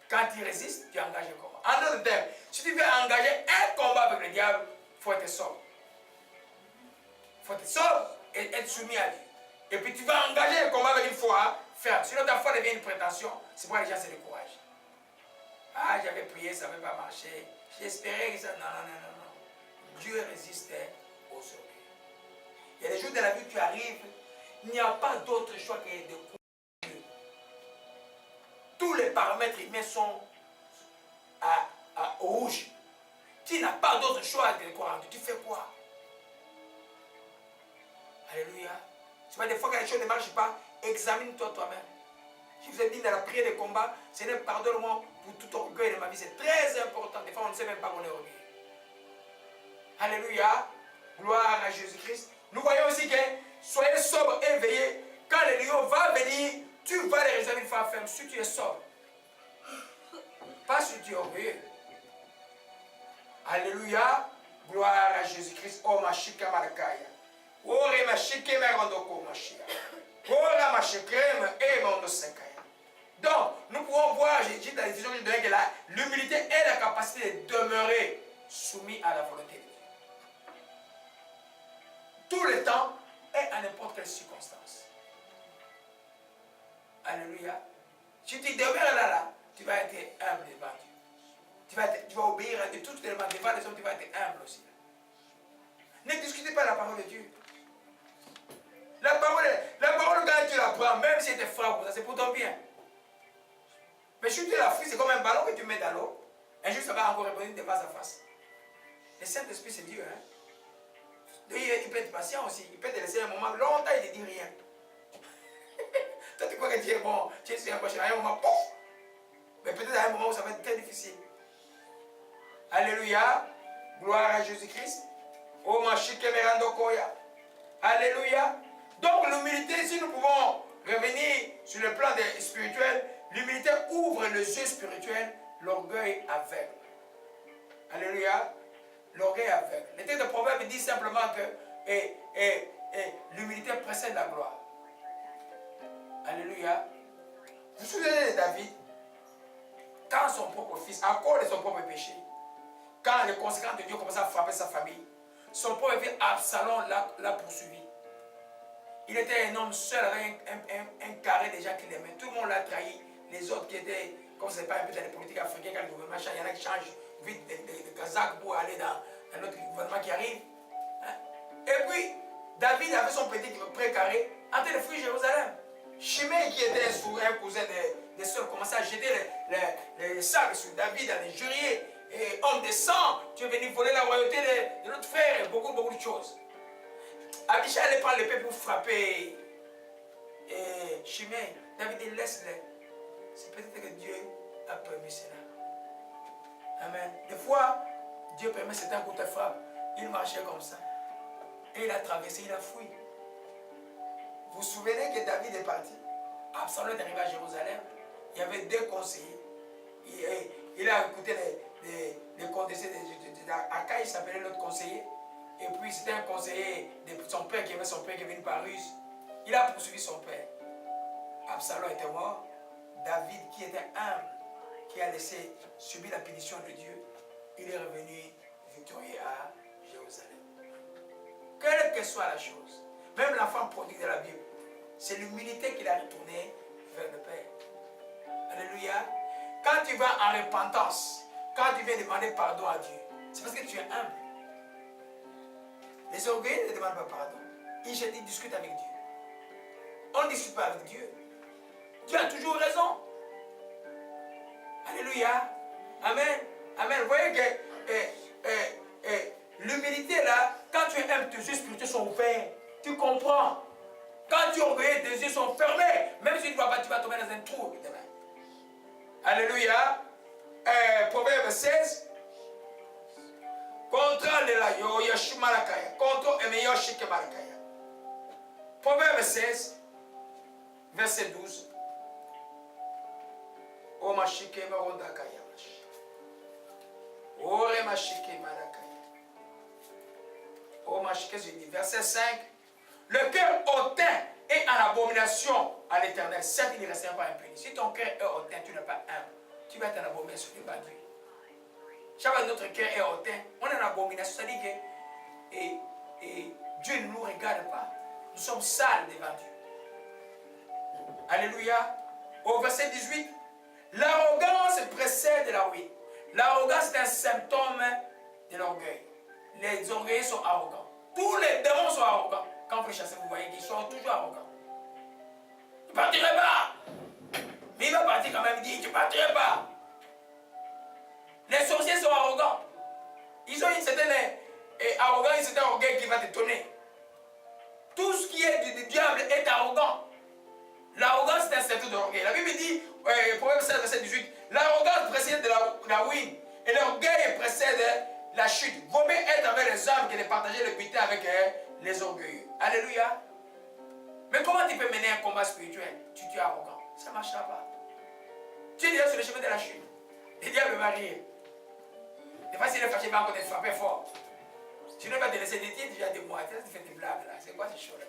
Quand tu résistes, tu engages un combat. En d'autres termes, si tu veux engager un combat avec le diable, il faut être sobre. Il faut être sobre et être soumis à Dieu. Et puis tu vas engager un combat avec une foi ferme. Sinon ta foi devient une prétention. C'est pourquoi les gens se découragent. Ah, j'avais prié, ça n'avait pas marché. J'espérais que ça... Non, non, non, non, non. Dieu résistait aux orgueils. Il y a des jours de la vie où tu arrives, il n'y a pas d'autre choix que de courir. Tous les paramètres humains sont à rouge. Tu n'as pas d'autre choix que de croire. Tu fais quoi? Alléluia. Tu vois, des fois que les choses ne marchent pas, examine-toi toi-même. Je vous ai dit dans la prière de combat, Seigneur, pardonne-moi pour tout orgueil de ma vie. C'est très important. Des fois, on ne sait même pas qu'on est orgueilleux. Alléluia. Gloire à Jésus-Christ. Nous voyons aussi que soyez sobre et veillez. Quand le lion va venir, tu vas les réserver une fois ferme si tu es sobre. Pas si tu es orgueilleux. Alléluia. Gloire à Jésus-Christ. Oh, ma chika malakaya. Oh, ma chike merondoko, ma chia. Oh, ma chikrem et mon sekaya. Donc, nous pouvons voir, j'ai dit dans la décision que je donnais, que l'humilité est la capacité de demeurer soumis à la volonté de Dieu. Tout le temps et à n'importe quelle circonstance. Alléluia. Si tu demeures là, tu vas être humble devant Dieu. Tu vas obéir à Dieu. Tout devant les hommes, tu vas être humble aussi. Ne discutez pas la parole de Dieu. La parole, quand tu la prends, même si elle te frappe, c'est pour ton bien. Mais si tu la fuis, c'est comme un ballon que tu mets dans l'eau. Un jour, ça va encore répondre de face à face. Le Saint-Esprit, c'est Dieu. Hein? Il peut être patient aussi. Il peut te laisser un moment. Longtemps, il ne te dit rien. Toi, tu crois que tu es bon. Tu es sur un prochain. À un moment, pouf! Mais peut-être à un moment où ça va être très difficile. Alléluia. Gloire à Jésus-Christ. Oh, ma chique merando koya. Alléluia. Donc, l'humilité, si nous pouvons revenir sur le plan spirituel, l'humilité ouvre les yeux spirituels, l'orgueil aveugle. Alléluia. L'orgueil aveugle. Le texte de Proverbe dit simplement que l'humilité précède la gloire. Alléluia. Vous vous souvenez de David, quand son propre fils, à cause de son propre péché, quand les conséquences de Dieu commençaient à frapper sa famille, son propre fils Absalom l'a poursuivi. Il était un homme seul avec un carré de gens qui l'aimaient. Tout le monde l'a trahi. Les autres qui étaient, comme ce n'est pas un peu dans les politiques africaines, quand le gouvernement change, il y en a qui changent vite de Kazakh pour aller dans un autre gouvernement qui arrive. Hein? Et puis, David avait son petit précaré en train de fuir Jérusalem. Shimei, qui était un cousin des sœurs, commençait à jeter les sacs sur David, à l'injurier. Et homme de sang, tu es venu voler la royauté de notre frère, et beaucoup de choses. Abishai allait prendre l'épée pour frapper Shimei. David dit, laisse-les. C'est peut-être que Dieu a permis cela. Amen. Des fois, Dieu permet certains coups de frappe. Il marchait comme ça. Et il a traversé, il a fui. Vous vous souvenez que David est parti? Absalom est arrivé à Jérusalem. Il y avait deux conseillers. Il a écouté les conseillers d'Akai, il s'appelait l'autre conseiller. Et puis c'était un conseiller de son père qui avait son père qui est venu par ruse. Il a poursuivi son père. Absalom était mort. David, qui était humble, qui a laissé subir la punition de Dieu, il est revenu victorieux à Jérusalem. Quelle que soit la chose, même l'enfant prodigue de la Bible, c'est l'humilité qu'il a retourné vers le Père. Alléluia. Quand tu vas en repentance, quand tu viens demander pardon à Dieu, c'est parce que tu es humble. Les orgueilleux ne demandent pas pardon. Ils discutent avec Dieu. On ne discute pas avec Dieu. Dieu a toujours raison. Alléluia. Amen. Amen. Vous voyez que l'humilité là, quand tu es humble, tes yeux spirituels sont ouverts. Tu comprends. Quand tu es orgueilleux, tes yeux sont fermés. Même si tu ne vois pas, tu vas tomber dans un trou demain. Alléluia. Proverbe 16. Contre le la yo yashimalakaya. Contre le meilleur shike malakaya. Proverbe 16, verset 12. O mashike marondakaya. Ore mashike marakaya. O mashike, je dis, verset 5. Le cœur hautain est en abomination à l'Éternel. Certes, il ne restera pas impuni. Si ton cœur est hautain, tu n'es pas humble. Tu vas être en abomination devant Dieu. Chaque fois que notre cœur est hautain, on est en abomination. C'est-à-dire que Dieu ne nous regarde pas. Nous sommes sales devant Dieu. Alléluia. Au verset 18, l'arrogance précède la ruine. L'arrogance est un symptôme de l'orgueil. Les orgueilleux sont arrogants. Tous les démons sont arrogants. Quand vous les chassez, vous voyez qu'ils sont toujours arrogants. Tu ne partirais pas. Mais il va partir quand même. Il dit, tu ne partirais pas. Les sorciers sont arrogants. Ils ont une certaine arrogance, un certain orgueil qui va te donner. Tout ce qui est du diable est arrogant. L'arrogance est un symptôme de l'orgueil. La Bible dit, Proverbe 16, verset 18, l'arrogance précède de la ruine et l'orgueil précède la chute. Vaut mieux être avec les hommes que de partager le butin avec les orgueilleux. Alléluia. Mais comment tu peux mener un combat spirituel? Tu es arrogant. Ça ne marchera pas. Tu es déjà sur le chemin de la chute. Le diable va rire. Des fois, s'il est fâché, il va encore te frapper fort. Sinon, il va te laisser des tirs, déjà des mois. Tu fais des blagues là. C'est quoi ces choses-là?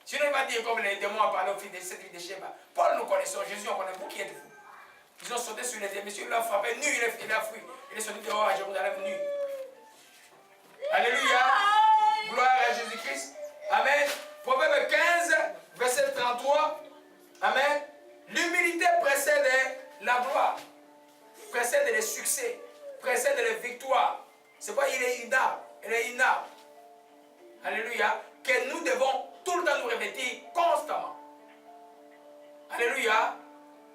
Sinon, il va dire comme les démons ont parlé au fil de cette vie de Sheba. Paul, nous connaissons. Jésus, on connaît. Vous qui êtes vous? Ils ont sauté sur les démons. Monsieur, il l'a frappé. Nu, il a fui. Il est sorti dehors à Jérusalem nu. Alléluia. Gloire à Jésus-Christ. Amen. Proverbe 15, verset 33. Amen. L'humilité précède la gloire. Précède les succès. Précède les victoires. C'est pas il est une arme. Elle est une arme. Alléluia. Que nous devons tout le temps nous répéter constamment. Alléluia.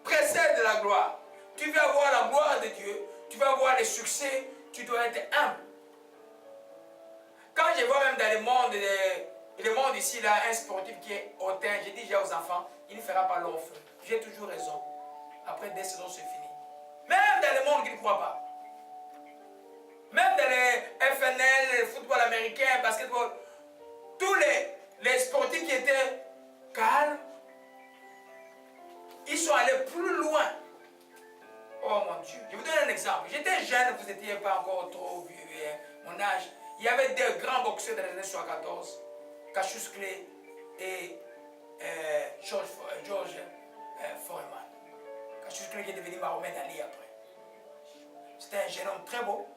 Précède la gloire. Tu veux avoir la gloire de Dieu. Tu veux avoir les succès. Tu dois être humble. Quand je vois même dans le monde ici, là, un sportif qui est hautain, je dis déjà aux enfants, il ne fera pas long feu. J'ai toujours raison. Après 2 saisons, c'est fini. Même dans le monde qui ne croit pas. Même dans les FNL, le football américain, le basketball, tous les sportifs qui étaient calmes, ils sont allés plus loin. Oh mon Dieu. Je vous donne un exemple. J'étais jeune, vous n'étiez pas encore trop vieux, mon âge. Il y avait deux grands boxeurs dans les années 74, Cassius Clay et George Foreman. Cassius Clay qui est devenu Mahomet Ali après. C'était un jeune homme très beau,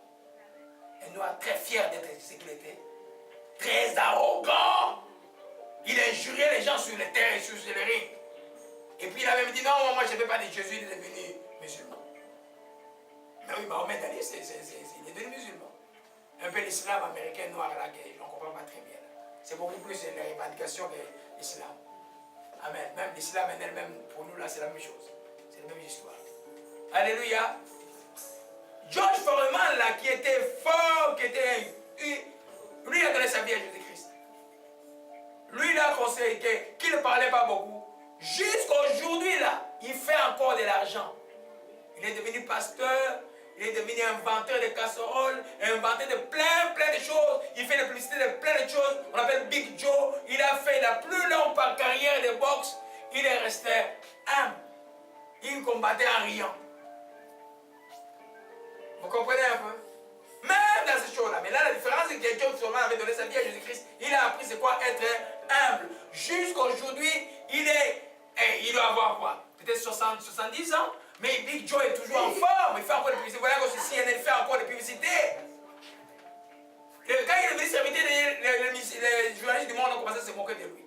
un noir très fier d'être ce qu'il était, très arrogant. Il injuriait les gens sur le terrain, sur le ring. Et puis il avait dit non, moi je ne veux pas dire Jésus, il est devenu musulman. Mais oui, Mahomet Ali, il est devenu musulman. Un peu l'islam américain noir là, que je ne comprends pas très bien. C'est beaucoup plus les revendications que l'islam. Amen. Même l'islam elle-même, pour nous là, c'est la même chose. C'est la même histoire. Alléluia. George Foreman là, qui était fort, qui était... Lui, il a donné sa vie à Jésus-Christ. Lui, il a conseillé qu'il ne parlait pas beaucoup. Jusqu'aujourd'hui là, il fait encore de l'argent. Il est devenu pasteur. Il est devenu inventeur de casseroles, inventeur de plein de choses. Il fait la publicité de plein de choses. On l'appelle Big Joe. Il a fait la plus longue carrière de boxe. Il est resté humble. Il combattait en riant. Vous comprenez un peu? Même dans ces choses-là. Mais là, la différence, c'est que George Foreman avait donné sa vie à Jésus-Christ. Il a appris c'est quoi être humble. Jusqu'aujourd'hui, il doit avoir quoi? Peut-être 70 ans. Mais Big Joe est toujours en forme, il fait encore des publicités. Voilà que ceci, il fait encore des publicités. Quand il est venu servir, les journalistes du monde ont commencé à se moquer de lui.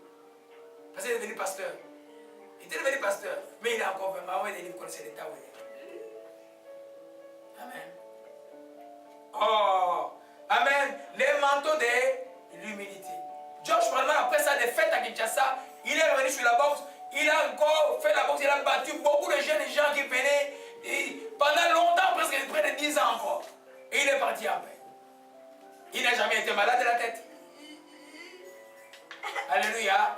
Parce qu'il est devenu pasteur. Il était devenu pasteur, mais il a encore vraiment des livres, vous connaissez l'état où il est. Amen. Oh, amen. Les manteaux de l'humilité. George Foreman, après sa défaite à Kinshasa, il est revenu sur la boxe. Il a encore fait la boxe, il a battu beaucoup de jeunes gens qui venaient pendant longtemps, presque près de 10 ans encore. Et il est parti en paix. Il n'a jamais été malade de la tête. Alléluia.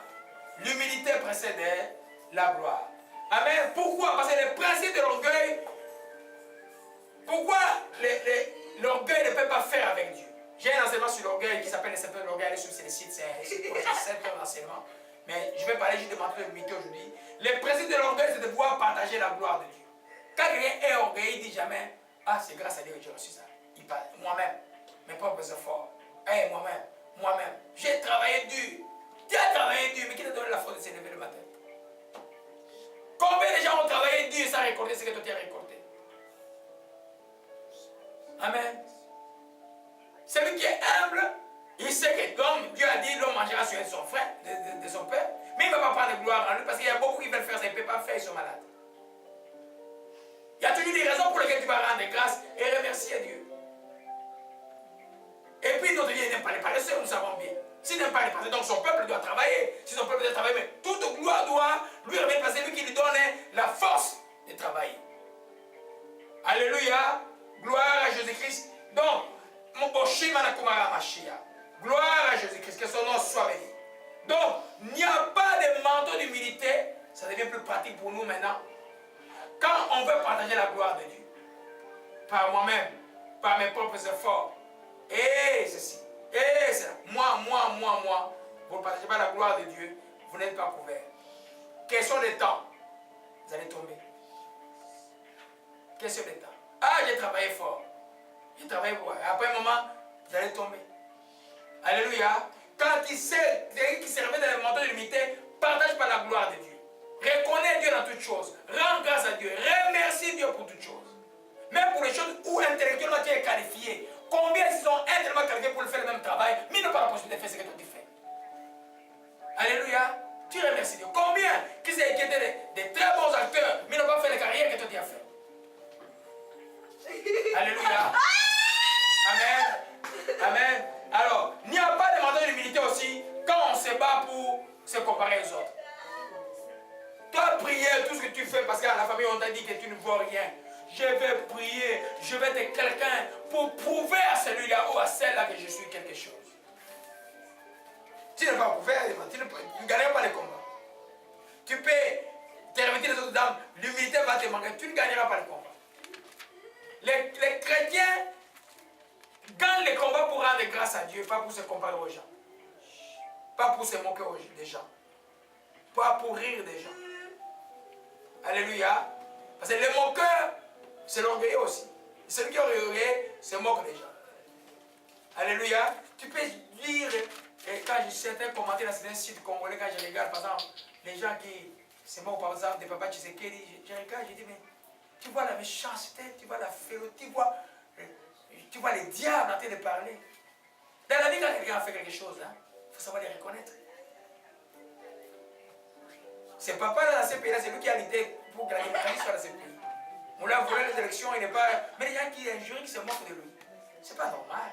L'humilité précédait la gloire. Amen. Pourquoi? Parce que le principe de l'orgueil, pourquoi l'orgueil ne peut pas faire avec Dieu? J'ai un enseignement sur l'orgueil qui s'appelle le serpent de l'orgueil. Allez sur ces sites, c'est 7 heures d'enseignement. Mais je vais parler juste de mentor de l'humilité aujourd'hui. Le principe de l'orgueil, c'est de pouvoir partager la gloire de Dieu. Quand quelqu'un est orgueilleux, il ne dit jamais, ah, c'est grâce à Dieu que j'ai reçu ça. Il parle, moi-même, mes propres efforts. Hey, moi-même, j'ai travaillé dur. Tu as travaillé dur, mais qui t'a donné la force de se lever le matin? Combien de gens ont travaillé dur sans récolter ce que toi tu as récolté? Amen. Celui qui est humble, il sait que l'homme, Dieu a dit, l'homme mangera sur son frère, de son père, mais il ne va pas prendre de gloire en lui parce qu'il y a beaucoup qui veulent faire ça, ils ne peuvent pas faire, ils sont malades. Il y a toujours des raisons pour lesquelles tu vas rendre grâce et remercier Dieu. Et puis notre Dieu n'aime pas les paresseux, nous savons bien. S'il n'aime pas les paresseux, donc son peuple doit travailler. Si son peuple doit travailler, mais toute gloire doit lui revenir parce que c'est lui qui lui donne la force de travailler. Alléluia. Gloire à Jésus-Christ. Donc, gloire à Jésus-Christ, que son nom soit béni. Donc, il n'y a pas de manteau d'humilité, ça devient plus pratique pour nous maintenant. Quand on veut partager la gloire de Dieu, par moi-même, par mes propres efforts, et ceci, et cela, moi, vous ne partagez pas la gloire de Dieu, vous n'êtes pas couvert. Question de temps, vous allez tomber. Question de temps. Ah, j'ai travaillé fort. J'ai travaillé fort. Après un moment, vous allez tomber. Alléluia. Quand il sait, qui se réveille dans le manteau de l'humilité, partage par la gloire de Dieu. Reconnais Dieu dans toutes choses. Rends grâce à Dieu. Remercie Dieu pour toutes choses. Même pour les choses où intellectuellement tu es qualifié. Combien ils sont intellectuellement qualifiés pour faire le même travail, mais ils n'ont pas la possibilité de faire ce que toi tu fais. Alléluia. Tu remercies Dieu. Combien qui s'est inquiété des très bons acteurs, mais n'ont pas fait la carrière que toi tu as fait. Alléluia. Amen. Amen. Alors, il n'y a pas de mandat d'humilité aussi quand on se bat pour se comparer aux autres. Toi, prier tout ce que tu fais parce qu'à la famille, on t'a dit que tu ne vaux rien. Je vais prier, je vais être quelqu'un pour prouver à celui-là ou à celle-là que je suis quelque chose. Tu ne vas pas prouver, tu ne gagneras pas les combats. Tu peux te remettre les autres dames, l'humilité va te manquer, tu ne gagneras pas les combats. Les chrétiens gagnent les combats pour rendre grâce à Dieu, pas pour se comparer aux gens. Pas pour se moquer des gens. Pas pour rire des gens. Alléluia. Parce que les moqueurs, c'est l'orgueil aussi. Celui qui est orgueilleux se moque des gens. Alléluia. Tu peux lire, et quand j'ai certains commentaires dans certains sites congolais, quand je regarde, par exemple, les gens qui se moquent par exemple de Papa Tshisekedi, je regarde, je dis, mais tu vois la méchanceté, tu vois la féroté, tu vois les diables en train de parler. Dans la vie, quand quelqu'un a fait quelque chose, il faut savoir les reconnaître. C'est papa dans ces pays-là, c'est lui qui a l'idée pour que la démocratie soit dans ces pays. On l'a volé les élections, il n'est pas. Mais les gens qui injurient, qui se moquent de lui. C'est pas normal.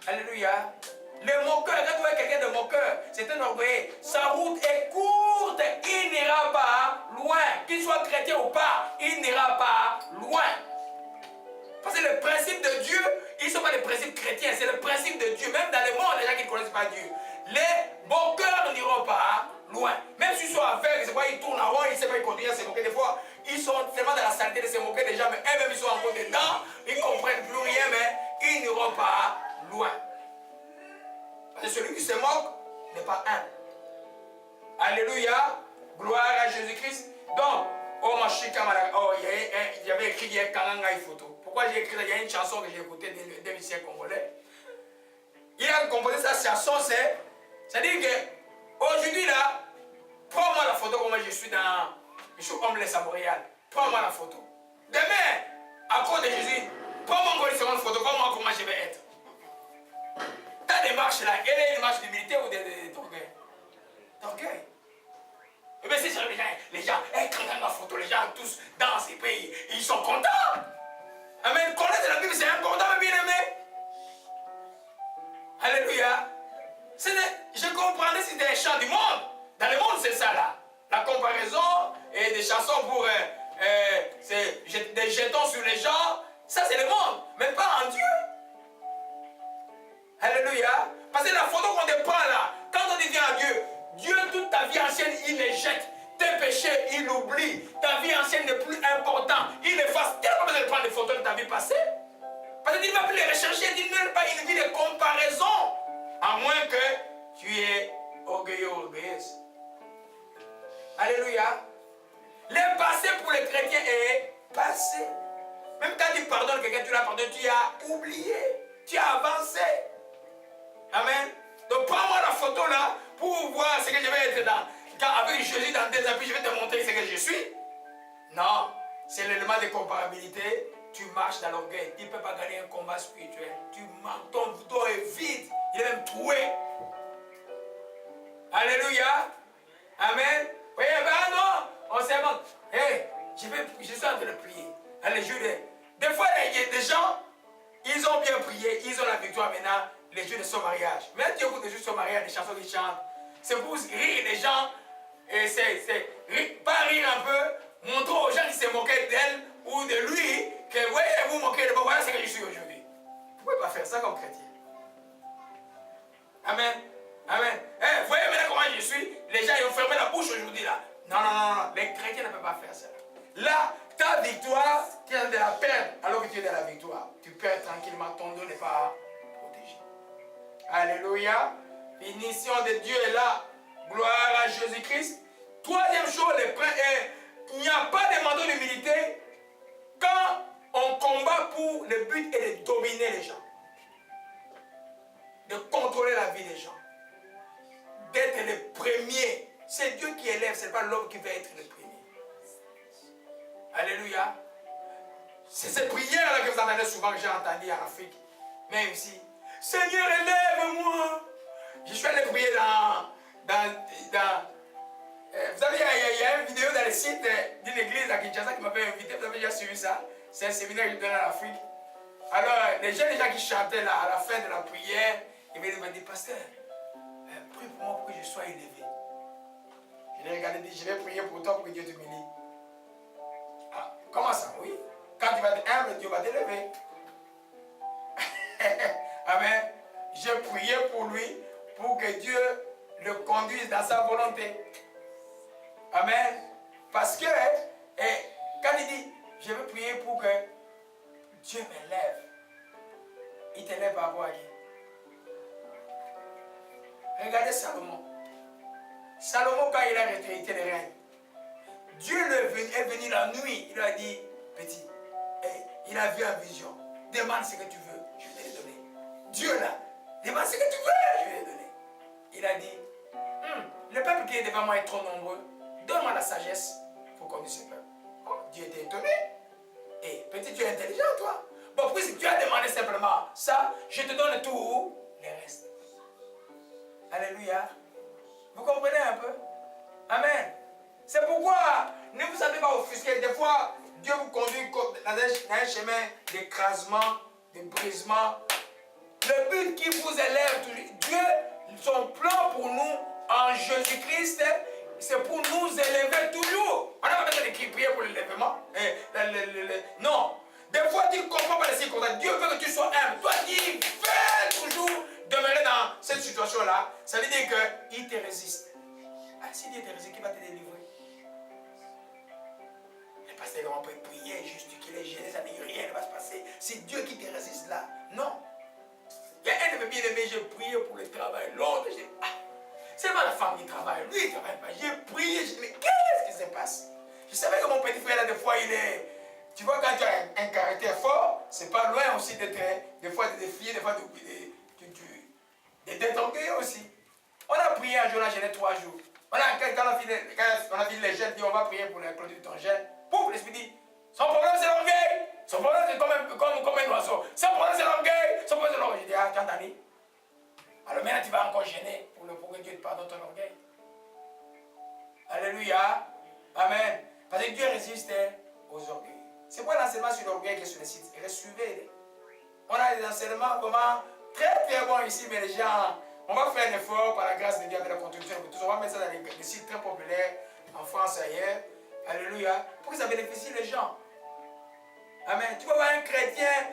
Alléluia. Le moqueur, quand tu vois quelqu'un de moqueur, c'est un orgueil. Sa route est courte, il n'ira pas loin. Qu'il soit chrétien ou pas, il n'ira pas loin. Parce que le principe de Dieu, ils ne sont pas les principes chrétiens, c'est le principe de Dieu. Même dans le monde, les gens qui ne connaissent pas Dieu. Les moqueurs n'iront pas loin. Même s'ils sont aveugles, c'est quoi, ils tournent en rond, ils ne savent pas, ils continuent à se moquer. Des fois, ils sont tellement dans la saleté de se moquer des gens, mais eux-mêmes, ils sont encore dedans, ils ne comprennent plus rien, mais ils n'iront pas loin. Parce que celui qui se moque n'est pas un. Alléluia. Gloire à Jésus-Christ. Donc, il y avait écrit hier Kananga photo. Pourquoi j'ai écrit ça? Il y a une chanson que j'ai écoutée d'un musicien congolais. Il a composé sa chanson, c'est-à-dire que aujourd'hui là, prends-moi la photo comme je suis homeless à Montréal. Prends-moi la photo. Demain, à cause de Jésus, prends-moi encore une seconde photo, vois-moi comment je vais être. Ta démarche là, elle est une démarche d'humilité ou d'orgueil? D'orgueil. Et bien si les gens, quand la photo, les gens tous dans ces pays, ils sont contents. Amen. Connaître la Bible, c'est important, mais bien aimé. Alléluia. Je comprenais si c'était un chant du monde. Dans le monde, c'est ça là. La comparaison et des chansons pour des jetons sur les gens, ça c'est le monde, mais pas en Dieu. Alléluia. Parce que la photo qu'on te prend là, quand on devient à Dieu, Dieu, toute ta vie ancienne, il les jette. Tes péchés, il l'oublie. Ta vie ancienne n'est plus importante. Il efface. Tu n'as pas besoin de prendre des photos de ta vie passée. Parce qu'il ne va plus les rechercher. Il ne va pas une vie de comparaison. À moins que tu es orgueilleux, orgueilleuse. Alléluia. Le passé pour les chrétiens est passé. Même quand tu pardonnes quelqu'un, tu l'as pardonné, tu as oublié, tu as avancé. Amen. Donc prends-moi la photo là pour voir ce que je vais être dans. Quand avec Jésus dans tes appuis, je vais te montrer ce que je suis. Non, c'est l'élément de comparabilité. Tu marches dans l'orgueil. Tu ne peux pas gagner un combat spirituel. Tu manques, ton dos est vide. Il est même troué. Alléluia. Amen. Oui, ben non, on s'est demandé. Hey, je suis en train de prier. Allez, des fois, il y a des gens, ils ont bien prié, ils ont la victoire maintenant, les jours de son mariage. Même Dieu vous des jours de son mariage, des chansons qu'ils chantent. C'est pour rire les gens. Et c'est pas rire un peu, montrer aux gens qui se moquaient d'elle ou de lui que voyez, vous moquez de moi, voilà ce que je suis aujourd'hui. Vous ne pouvez pas faire ça comme chrétien. Amen. Amen. Hey, voyez maintenant comment je suis. Les gens ils ont fermé la bouche aujourd'hui là. Non, non, non, non. Les chrétiens ne peuvent pas faire ça. Là, ta victoire, tu es en train de la perdre alors que tu es dans la victoire. Tu perds tranquillement, ton dos n'est pas protégé. Alléluia. L'émission de Dieu est là. Gloire à Jésus-Christ. Troisième chose, il n'y a pas de mandat d'humilité quand on combat pour le but est de dominer les gens. De contrôler la vie des gens. D'être le premier. C'est Dieu qui élève, ce n'est pas l'homme qui veut être le premier. Alléluia. C'est cette prière-là que vous entendez souvent, que j'ai entendu en Afrique. Même ici. Seigneur, élève-moi. Je suis allé prier vous savez, il y a une vidéo dans le site d'une église à Kinshasa qui m'avait invité. Vous avez déjà suivi ça. C'est un séminaire que je donne en Afrique. Alors, les jeunes gens qui chantaient là, à la fin de la prière, ils me dit, pasteur, prie pour moi pour que je sois élevé. Je l'ai regardé et dit, je vais prier pour toi pour que Dieu t'humilie. Ah, comment ça? Oui. Quand tu vas être humble, Dieu va t'élever. Amen. J'ai prié pour lui, pour que Dieu le conduise dans sa volonté. Amen. Parce que, quand il dit, je veux prier pour que Dieu m'élève, il t'élève par rapport à qui? Regardez Salomon. Salomon, quand il a été le règne, Dieu est venu la nuit. Il lui a dit, petit, il a vu en vision. Demande ce que tu veux, je vais te le donner. Dieu là, demande ce que tu veux, je vais te le donner. Il a dit, le peuple qui est devant moi est trop nombreux. Donne-moi la sagesse pour conduire ce peuple. Oh, Dieu était étonné. Petit, tu es intelligent, toi. Bon, puisque tu as demandé simplement ça, je te donne tout le reste. Alléluia. Vous comprenez un peu? Amen. C'est pourquoi ne vous savez pas offusquer. Des fois, Dieu vous conduit dans un chemin d'écrasement, de brisement. Le but qui vous élève, Dieu, son plan pour nous en Jésus-Christ, c'est pour nous élever toujours. On n'a pas besoin de prier pour l'élèvement. Non. Des fois, tu ne comprends pas les circonstances. Dieu veut que tu sois humble. Toi qui veux toujours demeurer dans cette situation-là, ça veut dire qu'il te résiste. Ah, si Dieu te résiste, qui va te délivrer? Les pasteurs on peut prier, juste qu'il est gêné, ça ne dit rien ne va se passer. C'est Dieu qui te résiste là. Non. Il y a un de mes bien-aimés, j'ai prié pour le travail. L'autre, j'ai dit, c'est pas la femme qui travaille. Lui, il ne travaille pas. J'ai prié, j'ai dit, mais qu'est-ce qui se passe? Je savais que mon petit frère, là, des fois, il est... Tu vois, quand tu as un caractère fort, c'est pas loin aussi d'être, des fois, de défier, des fois, d'être orgueilleux aussi. On a prié un jour, là, jeûné 3 jours. Quand on a fini les jeûnes, dit, on va prier pour la clôture de ton jeûne. Pouf, l'esprit dit, son problème, c'est l'orgueil. Son problème, c'est comme un oiseau. Son problème, c'est l'orgueil. Son problème, c'est l'orgueil. Je dis, ah, tu as entendu? Alors maintenant, tu vas encore gêner pour que Dieu te pardonne ton orgueil. Alléluia. Amen. Parce que Dieu résiste aux orgueils. C'est quoi l'enseignement sur l'orgueil qui est sur le site? Suivez-les. On a des enseignements vraiment très très bons ici, mais les gens, on va faire un effort par la grâce de Dieu avec la contribution de tous. On va mettre ça dans les sites très populaires en France et ailleurs. Alléluia. Pour que ça bénéficie les gens. Amen. Tu peux voir un chrétien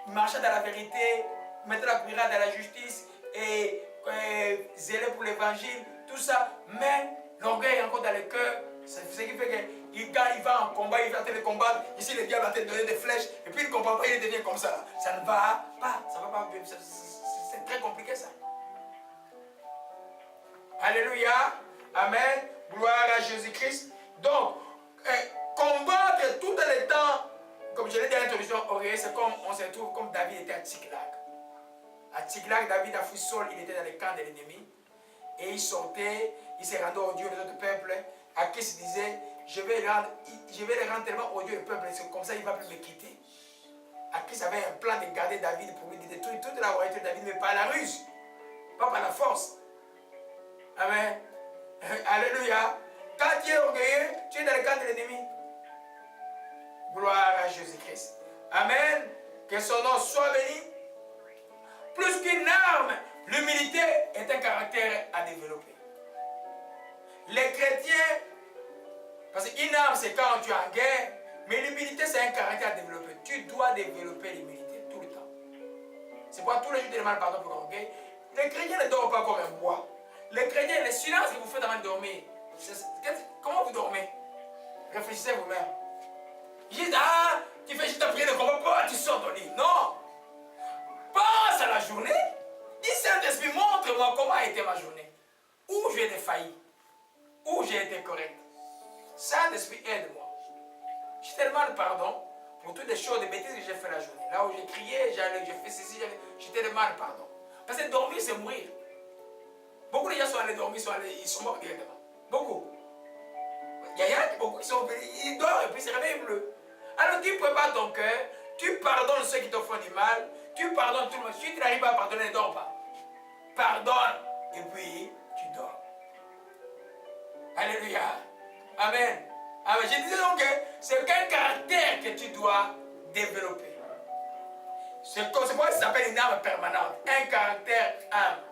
marchant dans la vérité, mettre la prière dans la justice et zéler pour l'évangile, tout ça, mais l'orgueil est encore dans le cœur. C'est ce qui fait que quand il va en combat, il va te combattre. Ici, le diable va te donner des flèches. Et puis il ne comprend pas, il devient comme ça. Ça ne va pas. Ça va pas. C'est très compliqué ça. Alléluia. Amen. Gloire à Jésus-Christ. Donc, combattre tout le temps, comme je l'ai dit à l'introduction, c'est comme on se trouve comme David était à Tsiklag. À Tsiklag, David a fui seul, il était dans le camp de l'ennemi. Et il sortait, il s'est rendu odieux des autres peuples. Akis se disait, je vais les rendre tellement odieux le peuple, comme ça il ne va plus me quitter. Akis avait un plan de garder David pour lui détruire toute la royauté de David, mais pas la ruse, pas par la force. Amen. Alléluia. Quand tu es orgueilleux, tu es dans le camp de l'ennemi. Gloire à Jésus-Christ. Amen. Que son nom soit béni. Plus qu'une arme, l'humilité est un caractère à développer. Les chrétiens, parce qu'une arme c'est quand tu es en guerre, mais l'humilité c'est un caractère à développer. Tu dois développer l'humilité tout le temps. C'est pourquoi tous les jours tu demandes pardon pour l'orgueil. Les chrétiens ne dorment pas comme un bois. Les chrétiens, le silence que vous faites avant de dormir, comment vous dormez? Réfléchissez vous-même. Ils disent, ah, tu fais juste ta prière de combat, tu sors ton lit. Non. Pense à la journée. Dis Saint-Esprit, montre-moi comment a été ma journée. Où j'ai défailli. Où j'ai été correct. Saint-Esprit, aide-moi. Je te demande pardon pour toutes les choses, les bêtises que j'ai fait la journée. Là où j'ai crié, j'ai fait ceci, je te demande pardon. Parce que dormir, c'est mourir. Beaucoup de gens sont allés dormir, ils sont morts directement. Beaucoup. Il y a beaucoup qui sont ils dorment et puis se réveillent bleus. Alors tu prépares ton cœur, tu pardonnes ceux qui te font du mal, tu pardonnes tout le monde. Si tu n'arrives pas à pardonner, ne dors pas. Pardonne et puis tu dors. Alléluia. Amen. Amen. Je disais donc que c'est quel caractère que tu dois développer. C'est pourquoi ça s'appelle une arme permanente. Un caractère humble.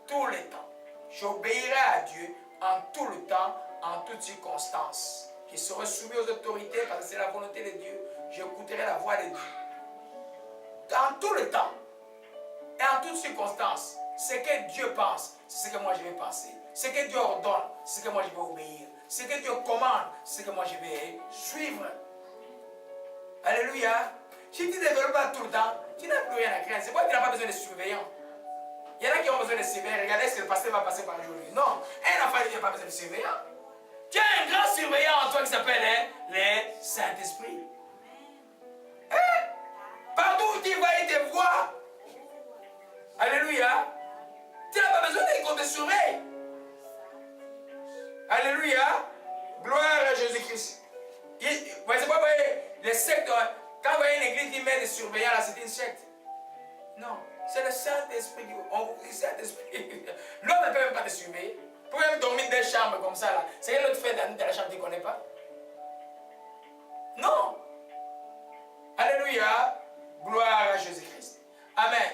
Tout le temps. J'obéirai à Dieu en tout le temps, en toutes circonstances. Je serai soumis aux autorités parce que c'est la volonté de Dieu. J'écouterai la voix de Dieu. En tout le temps et en toutes circonstances, ce que Dieu pense, c'est ce que moi je vais penser. Ce que Dieu ordonne, c'est ce que moi je vais obéir. Ce que Dieu commande, c'est ce que moi je vais suivre. Alléluia. Si tu ne développes pas tout le temps, tu n'as plus rien à craindre. C'est pourquoi tu n'as pas besoin de surveillants. Il y en a qui ont besoin de surveillants. Regardez ce que le pasteur va passer par aujourd'hui. Non, un enfant n'a pas besoin de surveillants. Tu as un grand surveillant en toi qui s'appelle le Saint-Esprit. Partout où tu vas, il te voit. Alléluia. Tu n'as pas besoin qu'on te surveille. Alléluia. Gloire à Jésus-Christ. C'est pas les sectes. Quand vous voyez une église qui met des surveillants là, c'est une secte. Non. C'est le Saint-Esprit. Le Saint-Esprit. L'homme ne peut même pas te surveiller. Vous pouvez même dormir dans des chambres comme ça là. C'est que l'autre fait dans la chambre, tu ne connais pas. Non. Alléluia. Gloire à Jésus-Christ. Amen.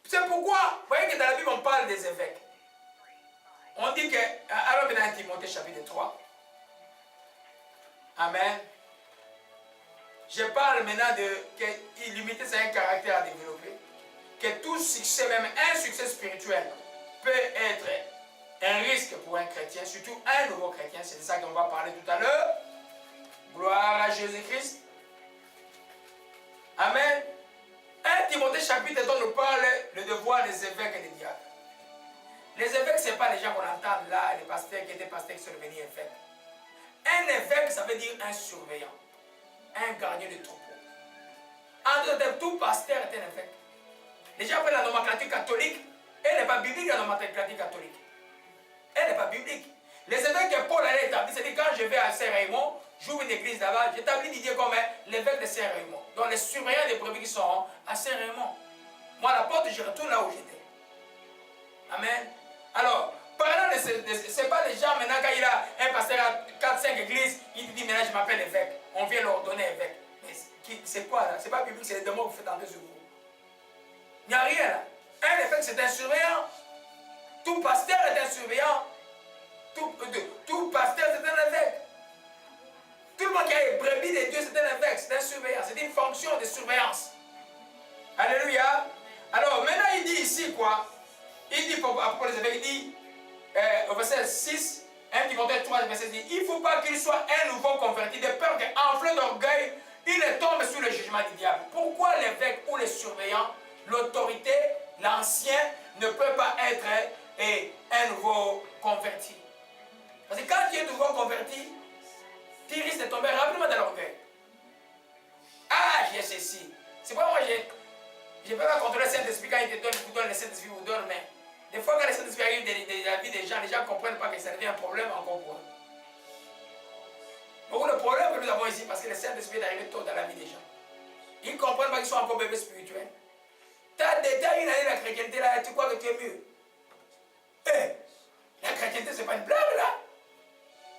C'est pourquoi, vous voyez que dans la Bible, on parle des évêques. On dit que, alors maintenant, Timothée chapitre 3. Amen. Je parle maintenant de que l'humilité, c'est un caractère à développer. Que tout succès, même un succès spirituel, peut être un risque pour un chrétien, surtout un nouveau chrétien. C'est de ça qu'on va parler tout à l'heure. Gloire à Jésus-Christ. Amen. 1 Timothée chapitre 2 nous parle le devoir des évêques et des diacres. Les évêques, ce n'est pas les gens qu'on entend là, les pasteurs qui étaient pasteurs qui sont devenus évêques. Un évêque, ça veut dire un surveillant, un gardien de troupeau. En d'autres termes, tout pasteur est un évêque. Les gens prennent la nomenclature catholique, elle n'est pas biblique, la nomenclature catholique. Elle n'est pas biblique. Les évêques que Paul a établis, c'est-à-dire quand je vais à Saint-Raymond, j'ouvre une église là-bas, j'établis Didier comme l'évêque de Saint-Raymond. Donc les surveillants des brebis qui sont à Saint-Raymond. Moi, à la porte, je retourne là où j'étais. Amen. Alors, parlant de ce n'est pas les gens maintenant, quand il a un pasteur à 4-5 églises, il dit maintenant je m'appelle évêque. On vient leur donner évêque. Mais c'est quoi là? C'est pas biblique, c'est les démons que vous faites entrer sur vous. Il n'y a rien là. Un évêque, c'est un surveillant. Tout pasteur est un surveillant. Tout pasteur, c'est un évêque. Tout le monde qui a les brebis de Dieu, c'est un évêque, c'est un surveillant. C'est une fonction de surveillance. Alléluia. Alors, maintenant, il dit ici quoi? Il dit pour les évêques, il dit au verset 6, 1 Timothée 3, verset 10, il ne faut pas qu'il soit un nouveau converti, de peur qu'enflé d'orgueil, il ne tombe sous le jugement du diable. Pourquoi l'évêque ou les surveillants, l'autorité, l'ancien, ne peut pas être un nouveau converti? de tomber rapidement dans l'orgueil. Ah, j'ai ceci. C'est pas moi, je ne peux pas contrôler le Saint-Esprit quand il te donne, il vous donne, le Saint-Esprit vous donne, mais des fois quand le Saint-Esprit arrive dans la vie des gens, les gens ne comprennent pas que ça devient un problème encore pour eux. Beaucoup de problèmes que nous avons ici parce que le Saint-Esprit est arrivé tôt dans la vie des gens. Ils ne comprennent pas qu'ils sont encore bébés spirituels. Tu as une année de la chrétienté là, tu crois que tu es mieux. Eh, la chrétienté, ce n'est pas une blague là.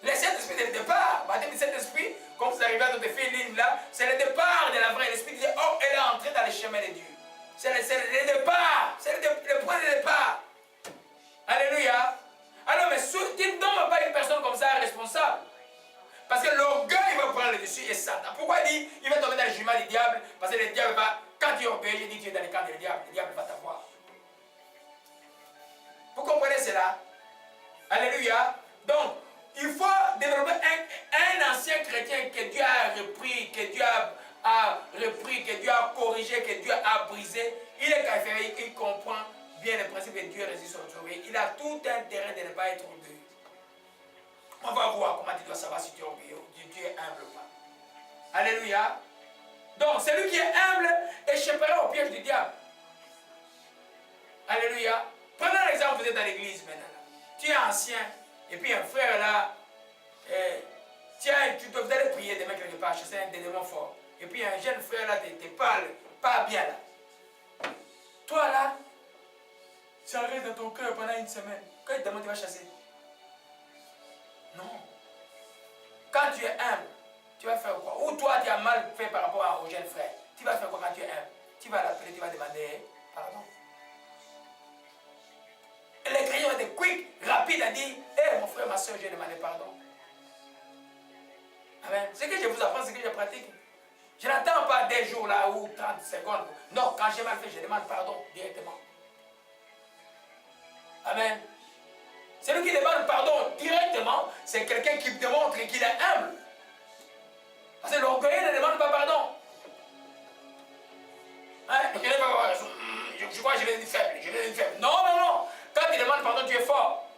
Le Saint-Esprit, dès le départ, baptême du Saint-Esprit, comme vous arrivez à notre fille Lynn là, c'est le départ de la vraie. L'Esprit disait, oh, elle est entrée dans les chemins de Dieu. C'est le départ, c'est le point de départ. Alléluia. Alors, mais tu ne donnes pas une personne comme ça responsable. Parce que l'orgueil va prendre le dessus et Satan. Pourquoi il dit, il va tomber dans le jugement du diable? Parce que le diable va, quand tu es orgueilleux, il dit tu es dans le camp du diable, le diable va t'avoir. Vous comprenez cela? Alléluia. Donc, il faut développer un ancien chrétien que Dieu a repris, que Dieu a repris, que Dieu a corrigé, que Dieu a brisé. Il est caractérisé, il comprend bien le principe que Dieu résiste sur l'orgueil. Il a tout intérêt de ne pas être orgueilleux. On va voir comment tu dois savoir si tu es orgueilleux, si tu es humble ou pas. Alléluia. Donc, celui qui est humble échappera au piège du diable. Alléluia. Prenez l'exemple, vous êtes dans l'église maintenant. Tu es ancien, et puis un frère là, tiens, vous allez prier demain quelque part, chasser un démon fort. Et puis un jeune frère là te parle pas bien là. Toi là, ça reste dans ton cœur pendant une semaine. Quand il te demande, tu vas chasser. Non. Quand tu es humble, tu vas faire quoi? Ou toi, tu as mal fait par rapport au jeune frère. Tu vas faire quoi quand tu es humble? Tu vas l'appeler, tu vas demander pardon. Et les chrétiens vont être quick, rapide à dire, hé mon frère, ma soeur, j'ai demandé pardon. Amen. Ce que je vous apprends, c'est que je pratique. Je n'attends pas des jours là ou 30 secondes. Non, quand j'ai mal fait, je demande pardon directement. Amen. Celui qui demande pardon directement, c'est quelqu'un qui démontre qu'il est humble. Parce que l'orgueilleux ne demande pas pardon. Hein? Je crois que je vais être faible. Je vais être faible. Non, non, non. Quand tu demandes pardon, tu es fort.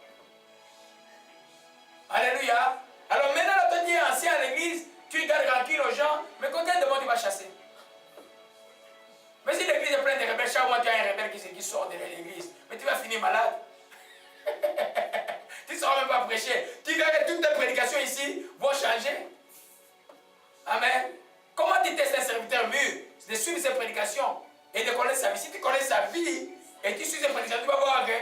Alléluia. Alors maintenant, toi, tu es ancien à l'église, tu gardes tranquille aux gens, mais quand quelqu'un demande, tu vas chasser. Mais si l'église est pleine de rebelles, chaque mois tu as un rebelle qui sort de l'église, mais tu vas finir malade. Tu ne sauras même pas prêcher. Tu verras que toutes tes prédications ici vont changer. Amen. Comment tu testes un serviteur mûr? C'est de suivre ses prédications et de connaître sa vie. Si tu connais sa vie et tu suis ses prédications, tu vas voir que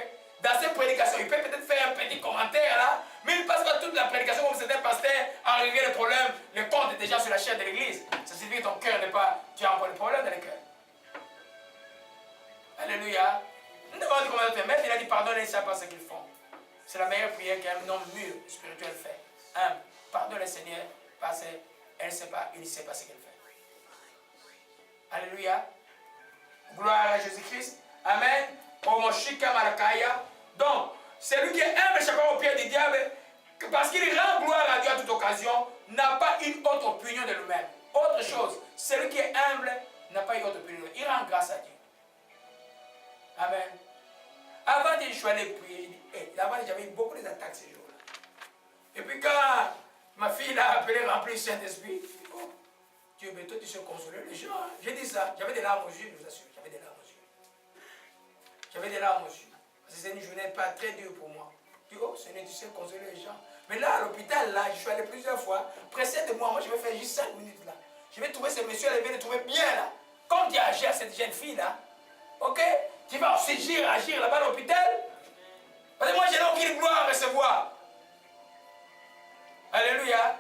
dans ses prédications, il peut peut-être faire un petit commentaire là, mais il ne passe pas toute la prédication comme certains pasteurs à régler le problème. Le compte est déjà sur la chaîne de l'église. Ça signifie que ton cœur n'est pas. Tu as encore le problème dans le cœur. Alléluia. Nous devons dire comment te mettre. Il a dit pardonne et ils ne savent pas ce qu'ils font. C'est la meilleure prière qu'un homme mûr spirituel fait. Pardonne le Seigneur parce qu'elle ne sait pas, il ne sait pas ce qu'elle fait. Alléluia. Gloire à Jésus-Christ. Amen. Donc, celui qui est humble échappant au pied du diable, parce qu'il rend gloire à Dieu à toute occasion, n'a pas une autre opinion de lui-même. Autre chose, celui qui est humble n'a pas une autre opinion de lui-même. Il rend grâce à Dieu. Amen. Avant je suis allé prier, là-bas j'avais eu beaucoup d'attaques ces jours-là. Et puis quand ma fille l'a appelé rempli le Saint-Esprit, oh, Dieu, mais toi tu sais consoler les gens. J'ai dit ça, j'avais des larmes aux yeux, je vous assure, j'avais des larmes aux yeux. J'avais des larmes aux yeux. Parce que c'est une journée pas très dure pour moi. Je dis, oh Seigneur, tu sais consoler les gens. Mais là, à l'hôpital, là, je suis allé plusieurs fois, pressé de moi, je vais faire juste 5 minutes là. Je vais trouver ce monsieur, je vais le trouver bien là. Comme tu agis à cette jeune fille là, ok? Tu vas aussi agir là-bas à l'hôpital. Parce que moi, j'ai aucune gloire à recevoir. Alléluia.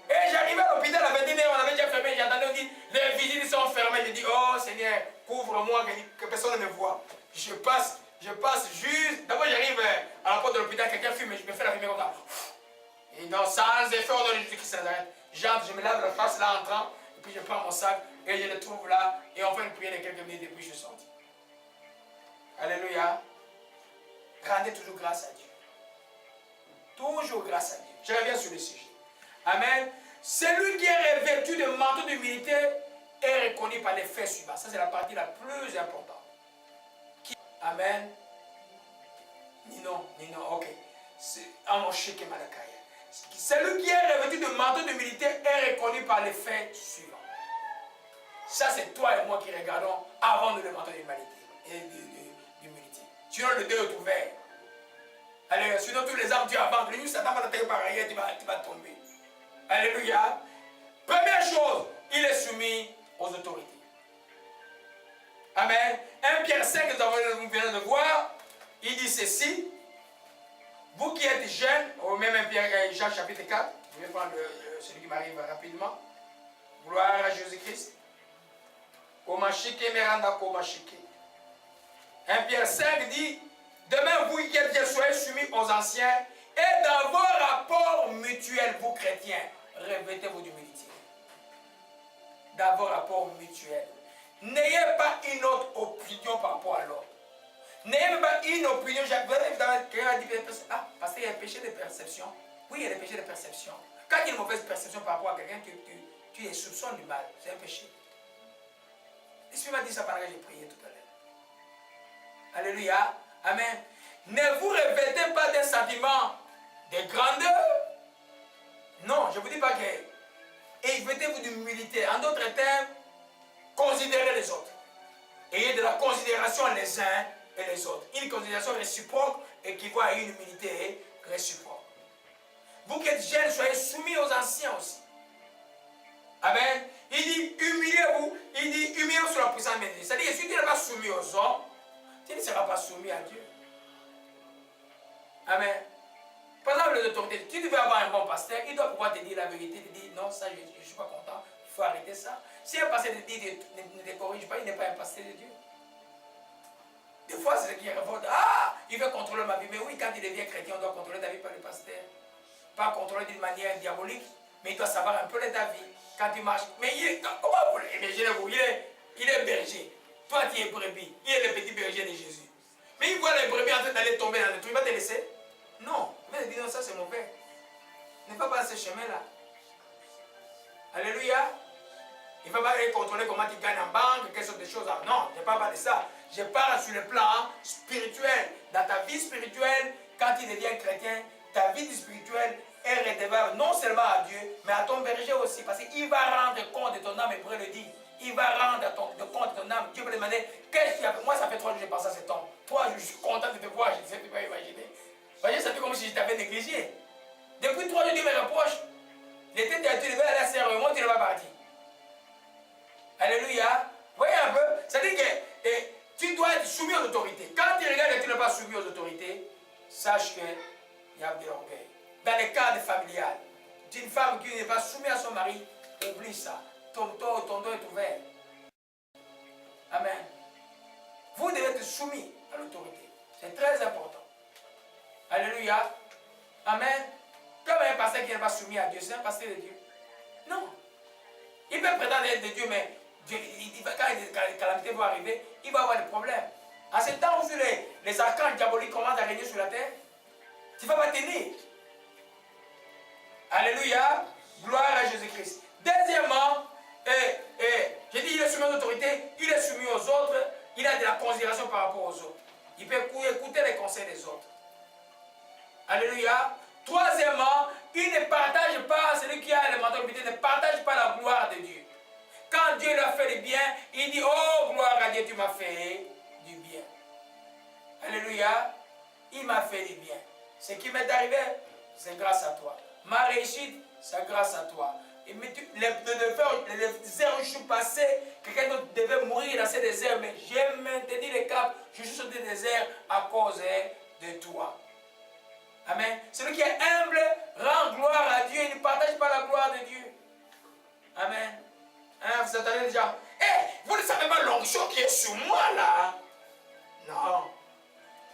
Et j'arrivais à l'hôpital à 21h, on avait déjà fermé. J'entendais, on dit, les visites sont fermées. Je dis, oh Seigneur, couvre-moi, que personne ne me voit. Je passe juste. D'abord, j'arrive à la porte de l'hôpital, quelqu'un fume, je me fais la fumée comme ça. Et donc, sans effet, on donne Jésus-Christ de Nazareth. J'entre, je me lave la face là en entrant, et puis je prends mon sac, et je le trouve là, et on fait une prière de quelques minutes, et puis je sors. Alléluia. Rendez toujours grâce à Dieu. Toujours grâce à Dieu. Je reviens sur le sujet. Amen. Celui qui est revêtu de manteau d'humilité est reconnu par les faits suivants. Ça, c'est la partie la plus importante. Amen. Nino, ok. Amosheke Malakaya. Celui qui est revêtu de manteau d'humilité est reconnu par les faits suivants. Ça, c'est toi et moi qui regardons avant de le manteau d'humilité. Sinon, le Dieu est ouvert. Allez, sinon, tous les armes, tu avances. Le Satan va t'attaquer par arrière, tu vas tomber. Alléluia. Première chose, il est soumis aux autorités. Amen. 1 Pierre 5, nous venons de voir, il dit ceci. Vous qui êtes jeunes, au même 1 Pierre, Jean chapitre 4, je vais prendre celui qui m'arrive rapidement. Gloire à Jésus-Christ. 1 Pierre 5 dit, demain vous qui êtes jeunes, soyez soumis aux anciens, et dans vos rapports mutuels, vous chrétiens, revêtez-vous d'humilité. Dans vos rapports mutuels. N'ayez pas une autre opinion par rapport à l'autre. N'ayez pas une opinion. Quelqu'un a dit, ah, parce qu'il y a le péché de perception. Oui, il y a le péché de perception. Quand il y a une mauvaise perception par rapport à quelqu'un, tu es soupçonnes du mal. C'est un péché. L'Esprit m'a dit ça pendant que j'ai prié tout à l'heure. Alléluia. Amen. Ne vous revêtez pas d'un sentiment de grandeur. Non, je ne vous dis pas que. Et revêtez-vous d'humilité. En d'autres termes, considérez les autres. Ayez de la considération les uns et les autres. Une considération réciproque équivaut à une humilité réciproque. Vous qui êtes jeunes, soyez soumis aux anciens aussi. Amen. Il dit, humiliez-vous. Il dit, humiliez-vous sur la puissance de Dieu. C'est-à-dire que si tu n'es pas soumis aux hommes, tu ne seras pas soumis à Dieu. Amen. Par exemple, les autorités, tu devais avoir un bon pasteur, il doit pouvoir te dire la vérité, te dire, non, ça, je ne suis pas content, il faut arrêter ça. Si un pasteur te dit, ne te corrige pas, il n'est pas un pasteur de Dieu. Des fois, c'est ce qui révolte. Ah, il veut contrôler ma vie. Mais oui, quand il devient chrétien, on doit contrôler ta vie par le pasteur. Pas contrôler d'une manière diabolique, mais il doit savoir un peu de ta vie. Quand tu marches. Mais comment vous imaginez-vous, il est berger. Toi, tu es brebis. Il est le petit berger de Jésus. Mais il voit les brebis en train d'aller tomber dans le trou. Il va te laisser? Non. Il va te dire, non, ça c'est mauvais. Ne va pas à ce chemin-là. Alléluia. Il ne va pas aller contrôler comment tu gagnes en banque, quelles sortes de choses. Non, je ne parle pas de ça. Je parle sur le plan spirituel. Dans ta vie spirituelle, quand tu deviens chrétien, ta vie spirituelle est redevable non seulement à Dieu, mais à ton berger aussi. Parce qu'il va rendre compte de ton âme, et pourrait le dire. Il va rendre compte de ton âme. Dieu va demander, qu'est-ce qu'il y a? Moi, ça fait 3 jours que j'ai passé à cet homme. 3 jours, je suis content de te voir, je ne sais pas imaginer. Voyez, ça fait comme si je t'avais négligé. Depuis 3 jours, Dieu me reproche. L'été, tu devais aller à Saint-Raymond, tu n'es pas parti. Alléluia. Voyez un peu, c'est-à-dire que tu dois être soumis aux autorités. Quand tu regardes et tu n'es pas soumis aux autorités, sache qu'il y a de l'orgueil. Dans le cadre familial, une femme qui n'est pas soumise à son mari, oublie ça. Ton dos est ouvert. Amen. Vous devez être soumis à l'autorité. C'est très important. Alléluia. Amen. Comme un pasteur qui n'est pas soumis à Dieu, c'est un pasteur de Dieu. Non. Il peut prétendre être de Dieu, mais Dieu, quand les calamités vont arriver, il va avoir des problèmes. À ce temps où les archanges diaboliques commencent à régner sur la terre, tu ne vas pas tenir. Alléluia. Gloire à Jésus-Christ. Deuxièmement, j'ai dit il est soumis aux autorités, il est soumis aux autres, il a de la considération par rapport aux autres. Il peut écouter les conseils des autres. Alléluia. Troisièmement, il ne partage pas, celui qui a le manteau de ne partage pas la gloire de Dieu. Quand Dieu lui a fait du bien, il dit, oh gloire à Dieu, tu m'as fait du bien. Alléluia. Il m'a fait du bien. Ce qui m'est arrivé, c'est grâce à toi. Ma réussite, c'est grâce à toi. Et les déserts où je suis passé, quelqu'un d'autre devait mourir dans ces déserts, mais j'ai maintenu le cap, je suis sur des déserts à cause de toi. Amen. Celui qui est humble rend gloire à Dieu, il ne partage pas la gloire de Dieu. Amen. Hein, vous entendez déjà? Vous ne savez pas l'onction qui est sur moi là? Non.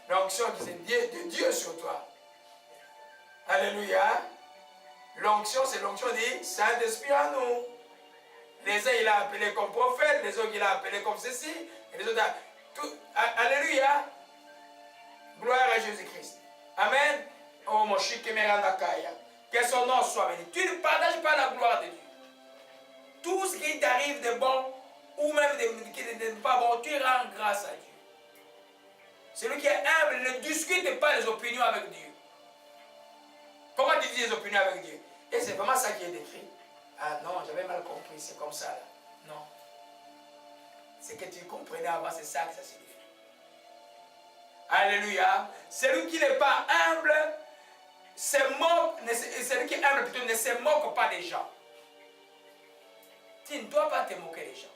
L'onction qui est de Dieu sur toi. Alléluia. L'onction, c'est l'onction du Saint-Esprit en nous. Les uns, il a appelé comme prophète, les autres, il a appelé comme ceci, et les autres, alléluia. Gloire à Jésus-Christ. Amen. Oh, mon chic, que son nom soit béni. Tu ne partages pas la gloire de Dieu. Tout ce qui t'arrive de bon, ou même qui n'est pas bon, tu rends grâce à Dieu. Celui qui est humble ne discute pas les opinions avec Dieu. Comment diviser les opinions avec Dieu? Et c'est vraiment ça qui est décrit. Ah non, j'avais mal compris, c'est comme ça là. Non. C'est que tu comprenais avant, c'est ça que ça signifie. Alléluia. Celui qui n'est pas humble, celui qui est humble plutôt ne se moque pas des gens. Tu ne dois pas te moquer des gens.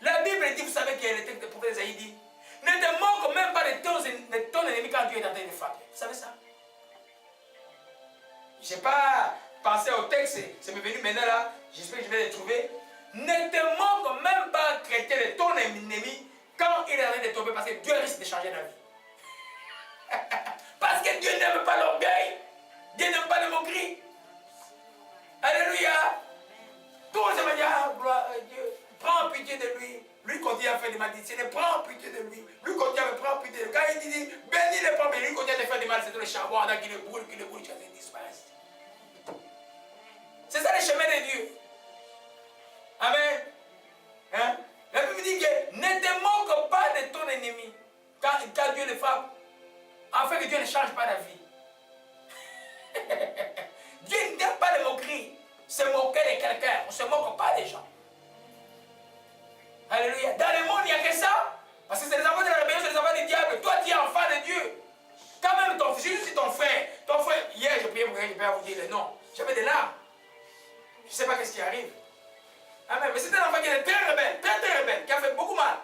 La Bible dit, vous savez qu'il y a le texte de prophète Isaïe dit, ne te moque même pas de ton ennemi quand Dieu est en train de frapper. Vous savez ça? Je n'ai pas pensé au texte, c'est venu maintenant là, j'espère que je vais le trouver. Ne te moque même pas chrétien de ton ennemi quand il est en train de tomber parce que Dieu risque de changer la vie. Parce que Dieu n'aime pas l'orgueil, Dieu n'aime pas les moqueries. Alléluia. Tout le monde dit, ah, gloire à Dieu, prends pitié de lui. Lui continue à faire des malédictions, prends pitié de lui. Lui continue à me prendre pitié de lui. Quand il dit, bénis les pauvres, lui continue à faire des mal, c'est tout le charbon, qui le brûle, tu as disparaissent. C'est ça le chemin de Dieu. Amen. Hein? La Bible dit que ne te moque pas de ton ennemi quand Dieu le frappe, afin que Dieu ne change pas la vie. Dieu n'aime pas les moqueries. Se moquer de quelqu'un, on ne se moque pas des gens. Alléluia. Dans le monde, il n'y a que ça. Parce que c'est les enfants de la rébellion, c'est les enfants du diable. Toi, tu es enfant de Dieu. Quand même, je suis ton frère. Ton frère, hier, je priais pour quelqu'un, je peux vous dire le nom. J'avais des larmes. Je ne sais pas ce qui arrive. Amen. Mais c'est un enfant qui est très rebelle, très rebelle, qui a fait beaucoup mal.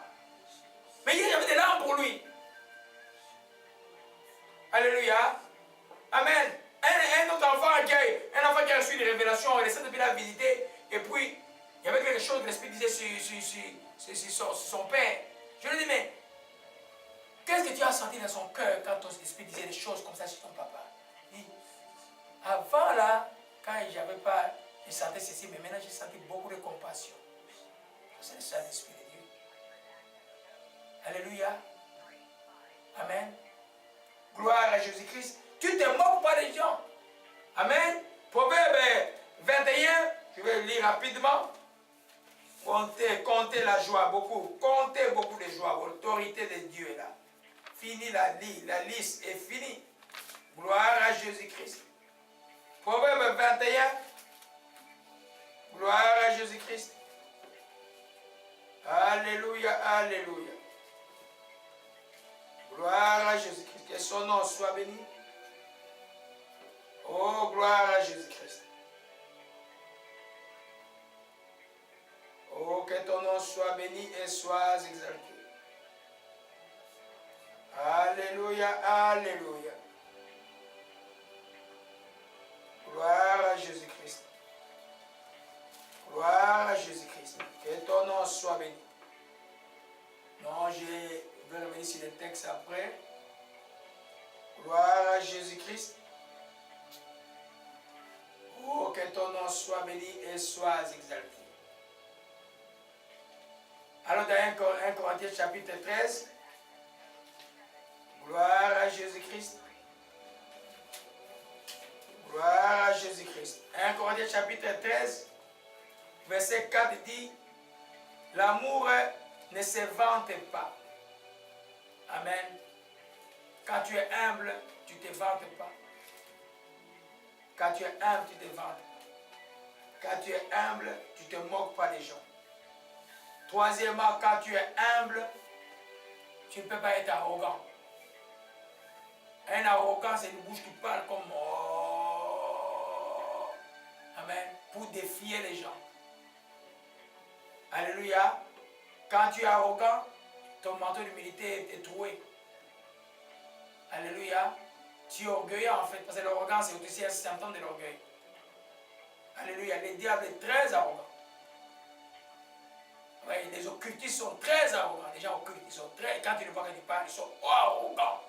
Mais hier, j'avais des larmes pour lui. Alléluia. Amen. Un autre enfant qui a reçu des révélations, il essaie de la visiter, et puis il y avait quelque chose que l'Esprit disait sur son père. Je lui dis, mais qu'est-ce que tu as senti dans son cœur quand ton esprit disait des choses comme ça sur ton papa? Il dit, avant là, quand j'avais pas, je sentais ceci, mais maintenant j'ai senti beaucoup de compassion. C'est le Saint-Esprit de Dieu. Alléluia. Amen. Gloire à Jésus-Christ. Tu ne te moques pas des gens. Amen. Proverbe 21, je vais le lire rapidement. Comptez la joie, beaucoup. Comptez beaucoup de joie. L'autorité de Dieu est là. Fini la liste est finie. Gloire à Jésus-Christ. Proverbe 21. Gloire à Jésus-Christ. Alléluia, alléluia. Gloire à Jésus-Christ. Que son nom soit béni. Oh, gloire à Jésus-Christ. Oh, que ton nom soit béni et soit exalté. Alléluia, alléluia. Gloire à Jésus-Christ. Gloire à Jésus-Christ. Que ton nom soit béni. Non, je vais revenir sur le texte après. Gloire à Jésus-Christ. Oh, que ton nom soit béni et soit exalté. Alors dans 1 Corinthiens chapitre 13, gloire à Jésus-Christ. Gloire à Jésus-Christ. 1 Corinthiens chapitre 13, verset 4 dit, l'amour ne se vante pas. Amen. Quand tu es humble, tu ne te vantes pas. Quand tu es humble, tu te vantes. Quand tu es humble, tu ne te moques pas des gens. Troisièmement, quand tu es humble, tu ne peux pas être arrogant. Un arrogant, c'est une bouche qui parle comme oh. Amen. Pour défier les gens. Alléluia. Quand tu es arrogant, ton manteau d'humilité est troué. Alléluia. Tu es orgueilleux en fait, parce que l'arrogance est aussi un symptôme de l'orgueil. Alléluia. Le diable est très arrogant. Oui, les occultistes sont très arrogants. Les gens occultes, ils sont très. Quand tu les vois quand ils parlent, ils sont arrogants.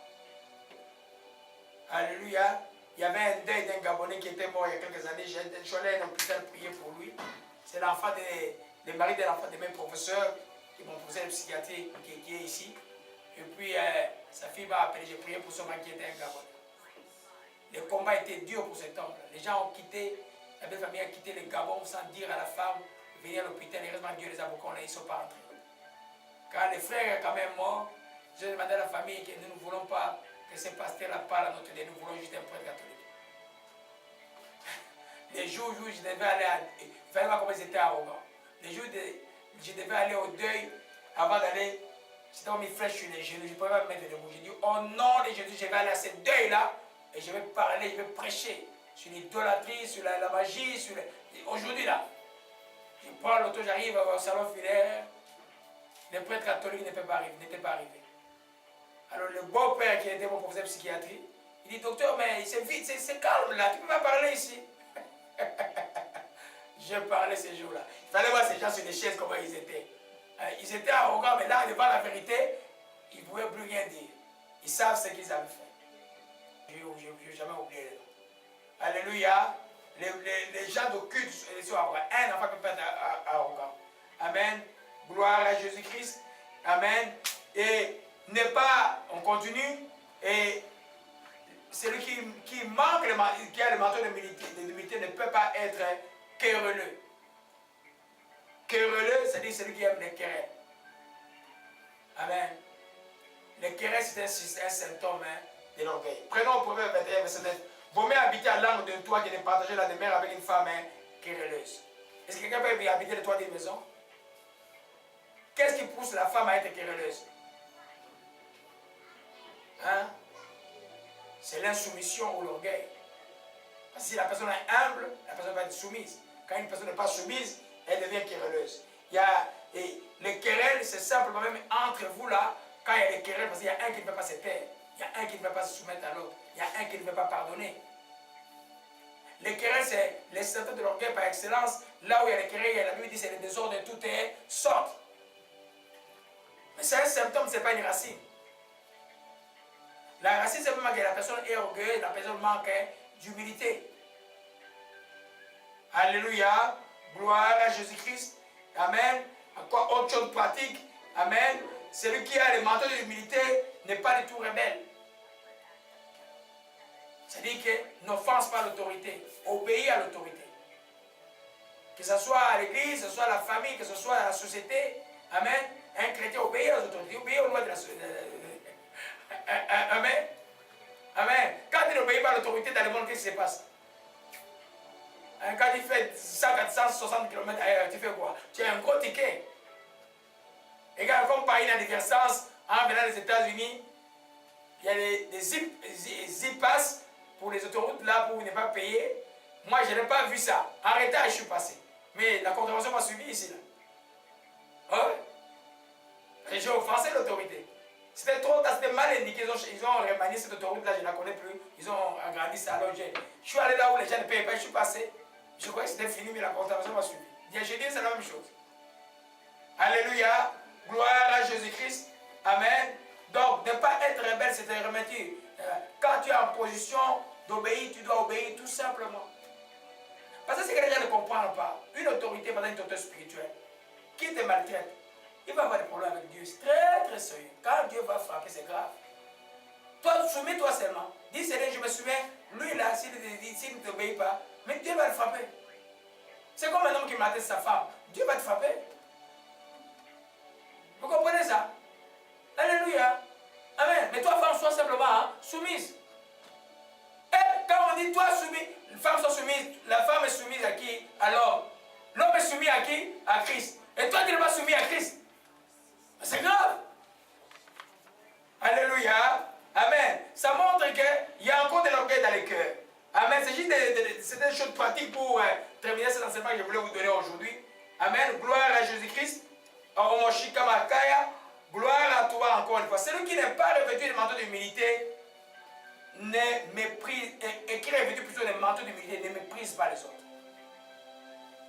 Alléluia. Il y avait un deuil d'un Gabonais qui était mort il y a quelques années. Je suis allé à un hôpital prier pour lui. C'est l'enfant le mari de l'enfant de mes professeurs, qui est mon professeur de psychiatrie qui est ici. Et puis sa fille m'a appelé, j'ai prié pour son mari qui était un Gabonais. Le combat était dur pour cet homme. Les gens ont quitté, la belle famille a quitté le Gabon sans dire à la femme de venir à l'hôpital. Heureusement, Dieu les a beaucoup, ils ne sont pas entrés. Quand le frère est quand même mort, j'ai demandé à la famille que nous ne voulons pas que ce pasteur-là parle à notre Dieu, nous voulons juste un prêtre catholique. les jours où je devais aller il fallait voir comment ils étaient arrogants. Les jours où je devais aller au deuil, avant d'aller, j'étais mis flèche sur les genoux, je ne pouvais pas me mettre debout. J'ai dit, au nom de Jésus, je vais aller à ce deuil-là, et je vais parler, je vais prêcher sur l'idolâtrie, sur la magie, sur aujourd'hui là. Je prends l'auto, j'arrive au salon filaire, le prêtre catholique n'était pas arrivé. Alors le beau-père qui était mon professeur de psychiatrie, il dit, docteur, mais c'est vite, c'est calme là, tu ne peux pas parler ici. Je parlais ces jours-là. Il fallait voir ces gens sur les chaises, comment ils étaient. Ils étaient arrogants, mais là, devant la vérité, ils ne pouvaient plus rien dire. Ils savent ce qu'ils avaient fait. Je n'ai jamais oublié les noms. Alléluia. Les gens de culte sont arrogants. Un enfant ne peut pas être arrogant. Amen. Gloire à Jésus-Christ. Amen. Et n'est pas, on continue, et celui qui manque, qui a le manteau d'humilité ne peut pas être querelleux. Querelleux, c'est-à-dire celui qui aime les querelles. Amen. Les querelles, c'est un symptôme de l'orgueil. Prenons Proverbe 21, verset 9. Vaut mieux habiter à l'angle d'un toit que de partager la demeure avec une femme querelleuse. Est-ce que quelqu'un peut habiter le toit d'une maison? Qu'est-ce qui pousse la femme à être querelleuse? Hein? C'est l'insoumission ou l'orgueil. Parce que si la personne est humble, la personne va être soumise. Quand une personne n'est pas soumise, elle devient querelleuse. Les querelles, c'est simplement même entre vous là, quand il y a des querelles, parce qu'il y a un qui ne peut pas se taire, il y a un qui ne peut pas se soumettre à l'autre, il y a un qui ne peut pas pardonner. Les querelles, c'est les symptômes de l'orgueil par excellence. Là où il y a les querelles, la Bible dit c'est le désordre de toutes sortes. Mais c'est un symptôme, ce n'est pas une racine. La racine, c'est vraiment que la personne est orgueilleuse, la personne manque d'humilité. Alléluia. Gloire à Jésus-Christ. Amen. Encore autre chose pratique. Amen. Celui qui a le manteau de l'humilité n'est pas du tout rebelle. C'est-à-dire que n'offense pas l'autorité. Obéit à l'autorité. Que ce soit à l'église, que ce soit à la famille, que ce soit à la société. Amen. Un chrétien obéit aux autorités, obéit aux lois de la société. Amen. Amen. Quand il n'obéit pas à l'autorité dans le monde, qu'est-ce qui se passe? Quand tu fais 160 km ailleurs, tu fais quoi? Tu as un gros ticket. Et quand comme par une adversaire, en venant des États-Unis, il y a des zip-pass pour les autoroutes là pour ne pas payer. Moi, je n'ai pas vu ça. En retard, je suis passé. Mais la contravention m'a suivi ici. Là. Ouais. J'ai offensé l'autorité. C'était trop tard, c'était mal indiqué. Ils ont remanié cette autoroute-là, je ne la connais plus. Ils ont agrandi ça. Alors, je suis allé là où les gens ne payent pas, je suis passé. Je croyais que c'était fini, mais la contravention m'a suivi. J'ai dit, c'est la même chose. Alléluia. Gloire à Jésus-Christ. Amen. Donc, ne pas être rebelle, c'est un remettre. Quand tu es en position d'obéir, tu dois obéir tout simplement. Parce que c'est que les gens ne comprennent pas. Une autorité, pendant une autorité spirituelle, qui te maltraite, il va avoir des problèmes avec Dieu. C'est très très sérieux. Quand Dieu va frapper, c'est grave. Toi, soumets-toi seulement. Dis, Seigneur, je me souviens, lui là, s'il ne t'obéit pas, mais Dieu va le frapper. C'est comme un homme qui maltraite sa femme. Dieu va te frapper. Vous comprenez ça? Alléluia. Amen. Mais toi, femme, sois simplement soumise. Et quand on dit toi soumis, les femmes sont soumises, la femme est soumise à qui? À l'homme. L'homme est soumis à qui? À Christ. Et toi, tu n'es pas soumis à Christ. C'est grave. Alléluia. Amen. Ça montre qu'il y a encore de l'orgueil dans les cœurs. Amen. C'est juste des choses pratiques pour terminer cet enseignement que je voulais vous donner aujourd'hui. Amen. Gloire à Jésus-Christ. Gloire à toi encore une fois. Celui qui n'est pas revêtu de manteau d'humilité ne méprise, et qui est revêtu plutôt de manteau d'humilité ne méprise pas les autres.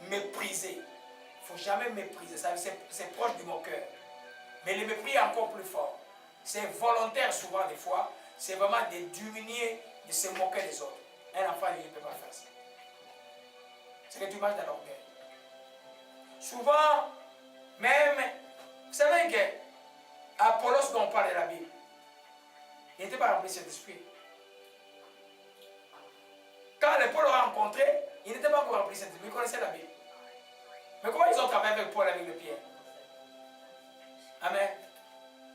Mépriser. Il ne faut jamais mépriser. C'est proche du moqueur. Mais le mépris est encore plus fort. C'est volontaire souvent des fois. C'est vraiment de diminuer, de se moquer des autres. Un enfant, il ne peut pas faire ça. C'est que tu marches dans l'orgueil. Souvent, même, vous savez que Apollos, dont on parle de la Bible, il n'était pas rempli de cet esprit. Quand les Paul l'ont rencontré, il n'était pas encore rempli de cet esprit, il connaissait la Bible. Mais comment ils ont travaillé avec Paul, avec le Pierre? Amen.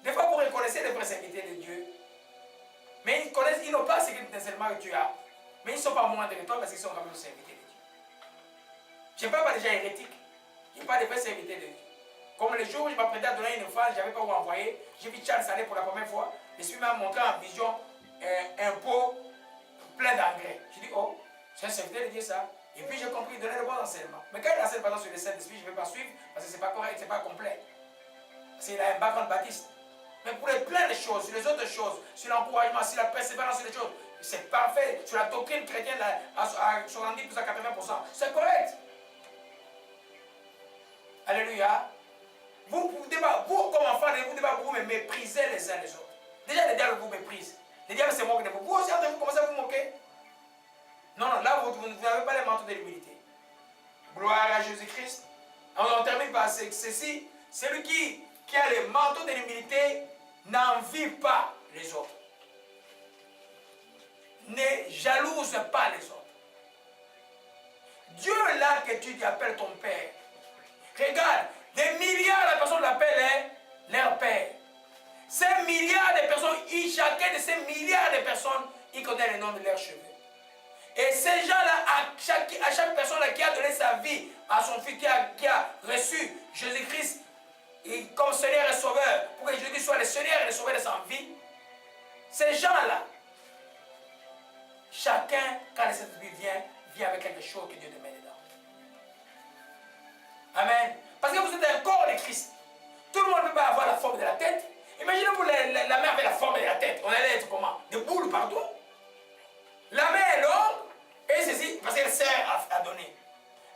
Des fois, vous reconnaissez les vrais serviteurs de Dieu, mais ils n'ont pas ce que seulement que tu as, mais ils ne sont pas moindres que toi parce qu'ils sont quand même serviteurs de Dieu. Je ne parle pas déjà hérétique. Je parle des vrais serviteurs de Dieu. Comme le jour où je m'apprêtais à donner une offrande, je n'avais pas où envoyer. J'ai vu Charles Salé pour la première fois. L'Esprit m'a montré en vision un pot plein d'engrais. J'ai dit, oh, c'est un serviteur de Dieu ça. Et puis j'ai compris, il donnait le bon enseignement. Mais quand il enseigne par exemple sur le Saint-Esprit, je ne vais pas suivre parce que ce n'est pas correct, ce n'est pas complet. Parce qu'il a un background baptiste. Mais pour les plein de choses, sur les autres choses, sur l'encouragement, sur la persévérance, sur les choses, c'est parfait. Sur la doctrine chrétienne à 70% à 80%, c'est correct. Alléluia. Vous comme enfants, vous devez vous mépriser les uns les autres. Déjà, le diable vous méprise. Le diable se moque de vous. Vous aussi, vous commencez à vous moquer. Non, non, là, vous n'avez pas les manteaux de l'humilité. Gloire à Jésus-Christ. On termine par ceci. Celui qui a les manteaux de l'humilité n'envie pas les autres. Ne jalouse pas les autres. Dieu là que tu appelles ton Père. Regarde, des milliards de personnes l'appellent leur Père. Ces milliards de personnes, chacun de ces milliards de personnes, il connaît le nom de leurs cheveux. Et ces gens-là, à chaque personne qui a donné sa vie à son fils, qui a reçu Jésus-Christ comme Seigneur et Sauveur, pour que Jésus soit le Seigneur et le Sauveur de sa vie, ces gens-là, chacun, quand le Saint-Esprit vient avec quelque chose que Dieu te met dedans. Amen. Parce que vous êtes un corps de Christ. Tout le monde ne peut pas avoir la forme de la tête. Imaginez-vous la main avec la forme de la tête. On allait être comment? Des boules partout. La main est longue et ceci parce qu'elle sert à donner.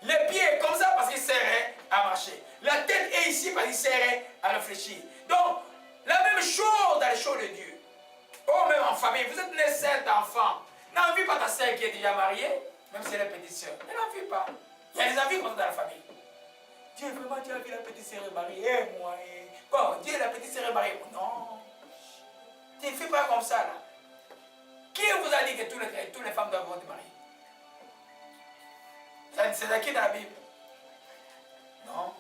Les pieds comme ça parce qu'il sert à marcher. La tête est ici parce qu'il sert à réfléchir. Donc, la même chose dans les choses de Dieu. Oh, même en famille, vous êtes né 7 enfants. N'envie pas ta sœur qui est déjà mariée, même si elle est petite sœur. Ne l'envie pas. Il y a des envies comme ça dans la famille. Dieu, vraiment, tu as vu la petite sœur mariée, moi. Bon, Dieu, la petite sœur mariée. Non. Tu ne fais pas comme ça, là. Qui vous a dit que toutes les femmes doivent être mariées? C'est à qui dans la Bible? Non.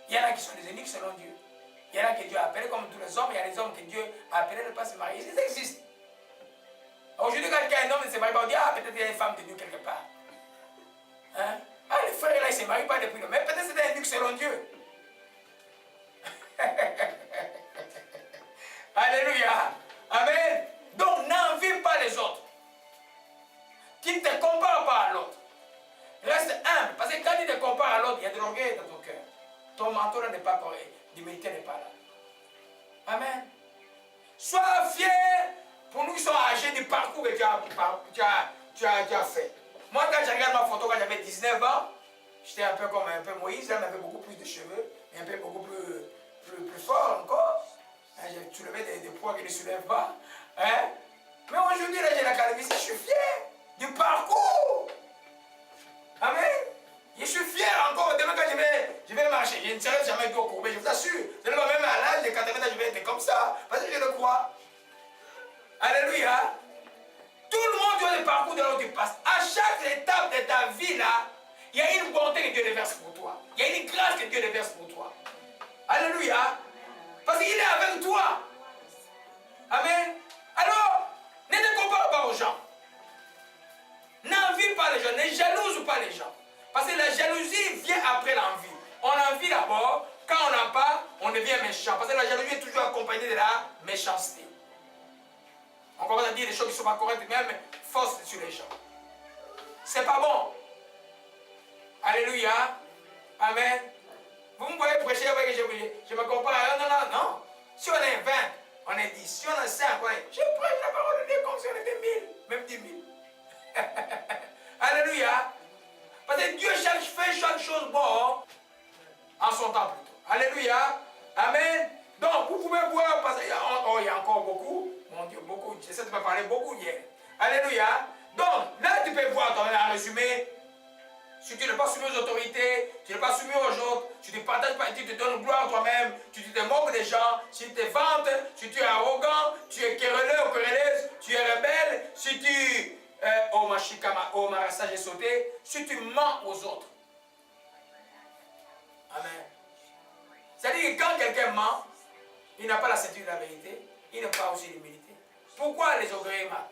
Il y en a qui sont des eunuques selon Dieu. Il y en a que Dieu a appelés comme tous les hommes. Il y a des hommes que Dieu a appelés de ne pas se marier. Ils existent. Aujourd'hui, quand un homme ne se marie pas, on dit, ah, peut-être il y a une femme de Dieu quelque part. Hein? Ah, les frères là, ils ne se marient pas depuis longtemps. Mais peut-être c'est un eunuque selon Dieu. Alléluia. Amen. Donc, n'envie pas les autres. Tu ne te compares pas à l'autre. Reste humble. Parce que quand tu te compares à l'autre, il y a de l'orgueil dans ton cœur. Ton manteau n'est pas pareil. L'humilité n'est pas là. Amen. Sois fier pour nous qui sommes âgés du parcours que tu as fait. Moi, quand je regarde ma photo quand j'avais 19 ans, j'étais un peu comme Moïse. Là, j'avais beaucoup plus de cheveux, mais un peu beaucoup plus fort encore. Hein, j'ai soulevé des poids qui ne soulèvent pas. Hein? Mais aujourd'hui, là, j'ai la calvitie, je suis fier du parcours. Amen. Je suis fier encore. Demain, quand je vais marcher, je ne serai jamais dos courbé, je vous assure. Je ne vais même à l'âge de 80 ans, je vais être comme ça. Parce que je le crois. Alléluia. Tout le monde doit le parcours de l'autre passe. À chaque étape de ta vie, là, il y a une bonté que Dieu déverse pour toi. Il y a une grâce que Dieu déverse pour toi. Alléluia. Parce qu'il est avec toi. Amen. Alors, ne te compare pas aux gens. N'envie pas les gens. Ne jalouse pas les gens. Parce que la jalousie vient après l'envie. On envie d'abord. Quand on n'a pas, on devient méchant. Parce que la jalousie est toujours accompagnée de la méchanceté. On commence à dire des choses qui ne sont pas correctes, même fausses sur les gens. C'est pas bon. Alléluia. Amen. Vous me voyez prêcher, vous voyez que je me compare à non, non. Si on est 20, on est 10. Si on est 5, je prêche la parole de Dieu comme si on était 1000, même 10 000. Alléluia. Parce que Dieu fait chaque chose bon en son temps plutôt. Alléluia. Amen. Donc, vous pouvez voir, parce qu'il y a encore beaucoup. Mon Dieu, beaucoup. J'essaie de me parler beaucoup hier. Alléluia. Donc, là, tu peux voir, en résumé, si tu n'es pas soumis aux autorités, tu n'es pas soumis aux autres, tu ne partages pas, tu te donnes gloire toi-même, tu te moques des gens, si tu te vantes, si tu es arrogant, tu es querelleur ou querelleuse, tu es rebelle, si tu j'ai sauté, si tu mens aux autres. Amen. C'est-à-dire que quand quelqu'un ment, il n'a pas la ceinture de la vérité, il n'a pas aussi l'humilité. Pourquoi les orgueilleux mentent?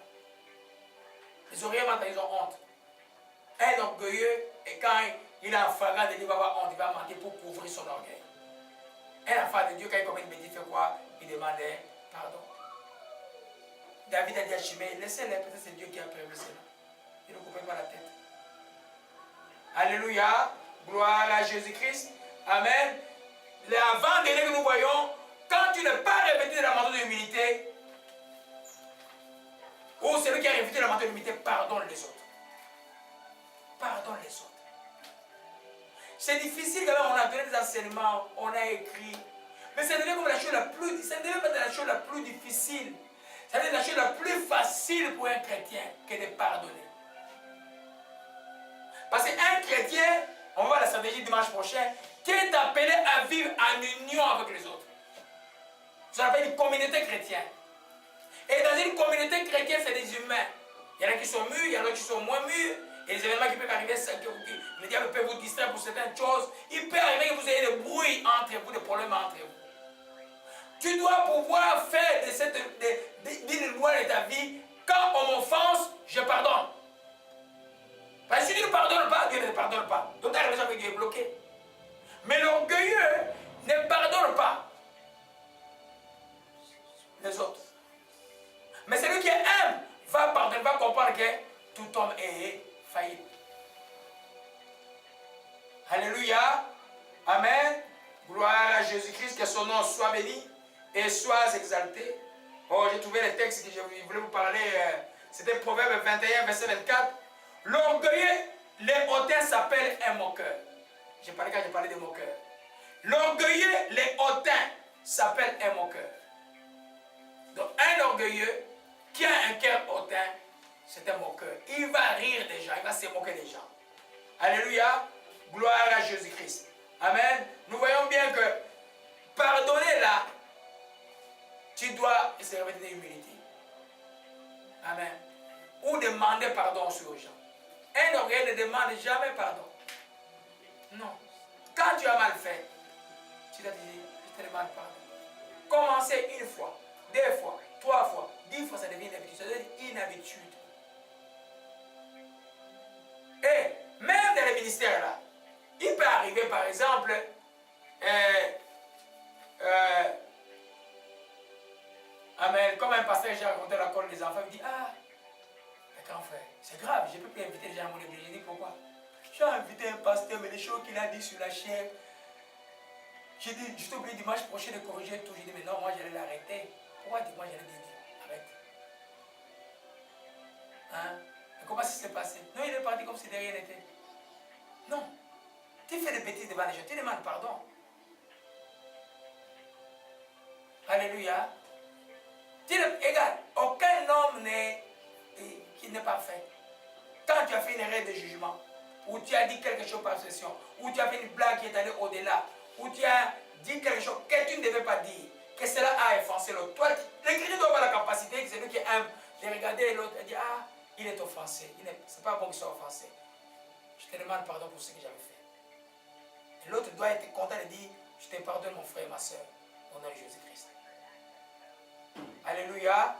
Les orgueilleux mentent, ils ont honte. Un orgueilleux Et quand il a un flagrant délit, il va avoir honte, il va mentir pour couvrir son orgueil. Un enfant de Dieu, quand il commet une bêtise, il fait quoi? Il demandait pardon. David a dit à Chimée, laissez-les, peut-être c'est Dieu qui a prévu cela. Il ne coupait pas la tête. Alléluia. Gloire à Jésus-Christ. Amen. L'avant-dernier que nous voyons, quand tu n'es pas revêtu de la manteau de l'humilité, ou celui qui a revêtu de la manteau de l'humilité, pardonne les autres. Pardonne les autres. C'est difficile quand même, on a donné des enseignements, on a écrit. Mais ça devient comme la chose la plus, ça devient pas la chose la plus difficile. Ça devient la chose la plus facile pour un chrétien que de pardonner. Parce qu'un chrétien, on va voir la stratégie dimanche prochain, qui est appelé à vivre en union avec les autres. Ça s'appelle une communauté chrétienne. Et dans une communauté chrétienne, c'est des humains. Il y en a qui sont mûrs, il y en a qui sont moins mûrs. Et les événements qui peuvent arriver, le diable peut vous distraire pour certaines choses. Il peut arriver que vous ayez des bruits entre vous, des problèmes entre vous. Tu dois pouvoir faire d'une loi de ta vie, quand on m'offense, je pardonne. Parce que si tu ne pardonnes pas, Dieu ne te pardonne pas. Donc ta relation avec Dieu est bloquée. Mais l'orgueilleux ne pardonne pas les autres. Mais celui qui est humble va pardonner, va comprendre que tout homme est faillible. Alléluia. Amen. Gloire à Jésus-Christ, que son nom soit béni et soit exalté. Oh, j'ai trouvé le texte que je voulais vous parler. C'était Proverbe 21, verset 24. L'orgueilleux, les hautains s'appellent un moqueur. J'ai parlé quand j'ai parlé des moqueurs. L'orgueilleux, les hautains s'appellent un moqueur. Donc un orgueilleux qui a un cœur hautain, c'est un moqueur. Il va rire des gens, il va se moquer des gens. Alléluia. Gloire à Jésus-Christ. Amen. Nous voyons bien que pardonner là, tu dois se remettre de l'humilité. Amen. Ou demander pardon aussi aux gens. Un orgueilleux ne demande jamais pardon. Non. Quand tu as mal fait, tu dois dire, je te demande pardon. Commencer une fois, 2 fois, 3 fois, 10 fois, ça devient une habitude. Ça devient une habitude. Et même dans les ministères là, il peut arriver par exemple, amen, comme un pasteur, j'ai raconté la colle des enfants, il dit, ah, mais grand frère, c'est grave, je ne peux plus inviter les gens à mon église. Je dis pourquoi? J'ai invité un pasteur, mais les choses qu'il a dit sur la chair, j'ai dit, je t'oublie dimanche prochain de corriger tout. J'ai dit, mais non, moi j'allais l'arrêter. Pourquoi dis-moi, j'allais dire, arrête. Hein? Et comment ça s'est passé? Non, il est parti comme si de rien n'était. Non. Tu fais des bêtises devant les gens, tu demandes pardon. Alléluia. Regarde, aucun homme qui n'est pas fait. Quand tu as fait une erreur de jugement, ou tu as dit quelque chose par session, ou tu as fait une blague qui est allée au-delà, ou tu as dit quelque chose que tu ne devais pas dire, que cela a offensé l'autre. Toi, l'Écriture doit avoir la capacité, c'est lui qui est humble, de regarder l'autre et dire, ah, il est offensé. C'est pas bon qu'il soit offensé. Je te demande pardon pour ce que j'avais fait. Et l'autre doit être content de dire, je te pardonne mon frère et ma soeur, au nom de Jésus-Christ. Alléluia.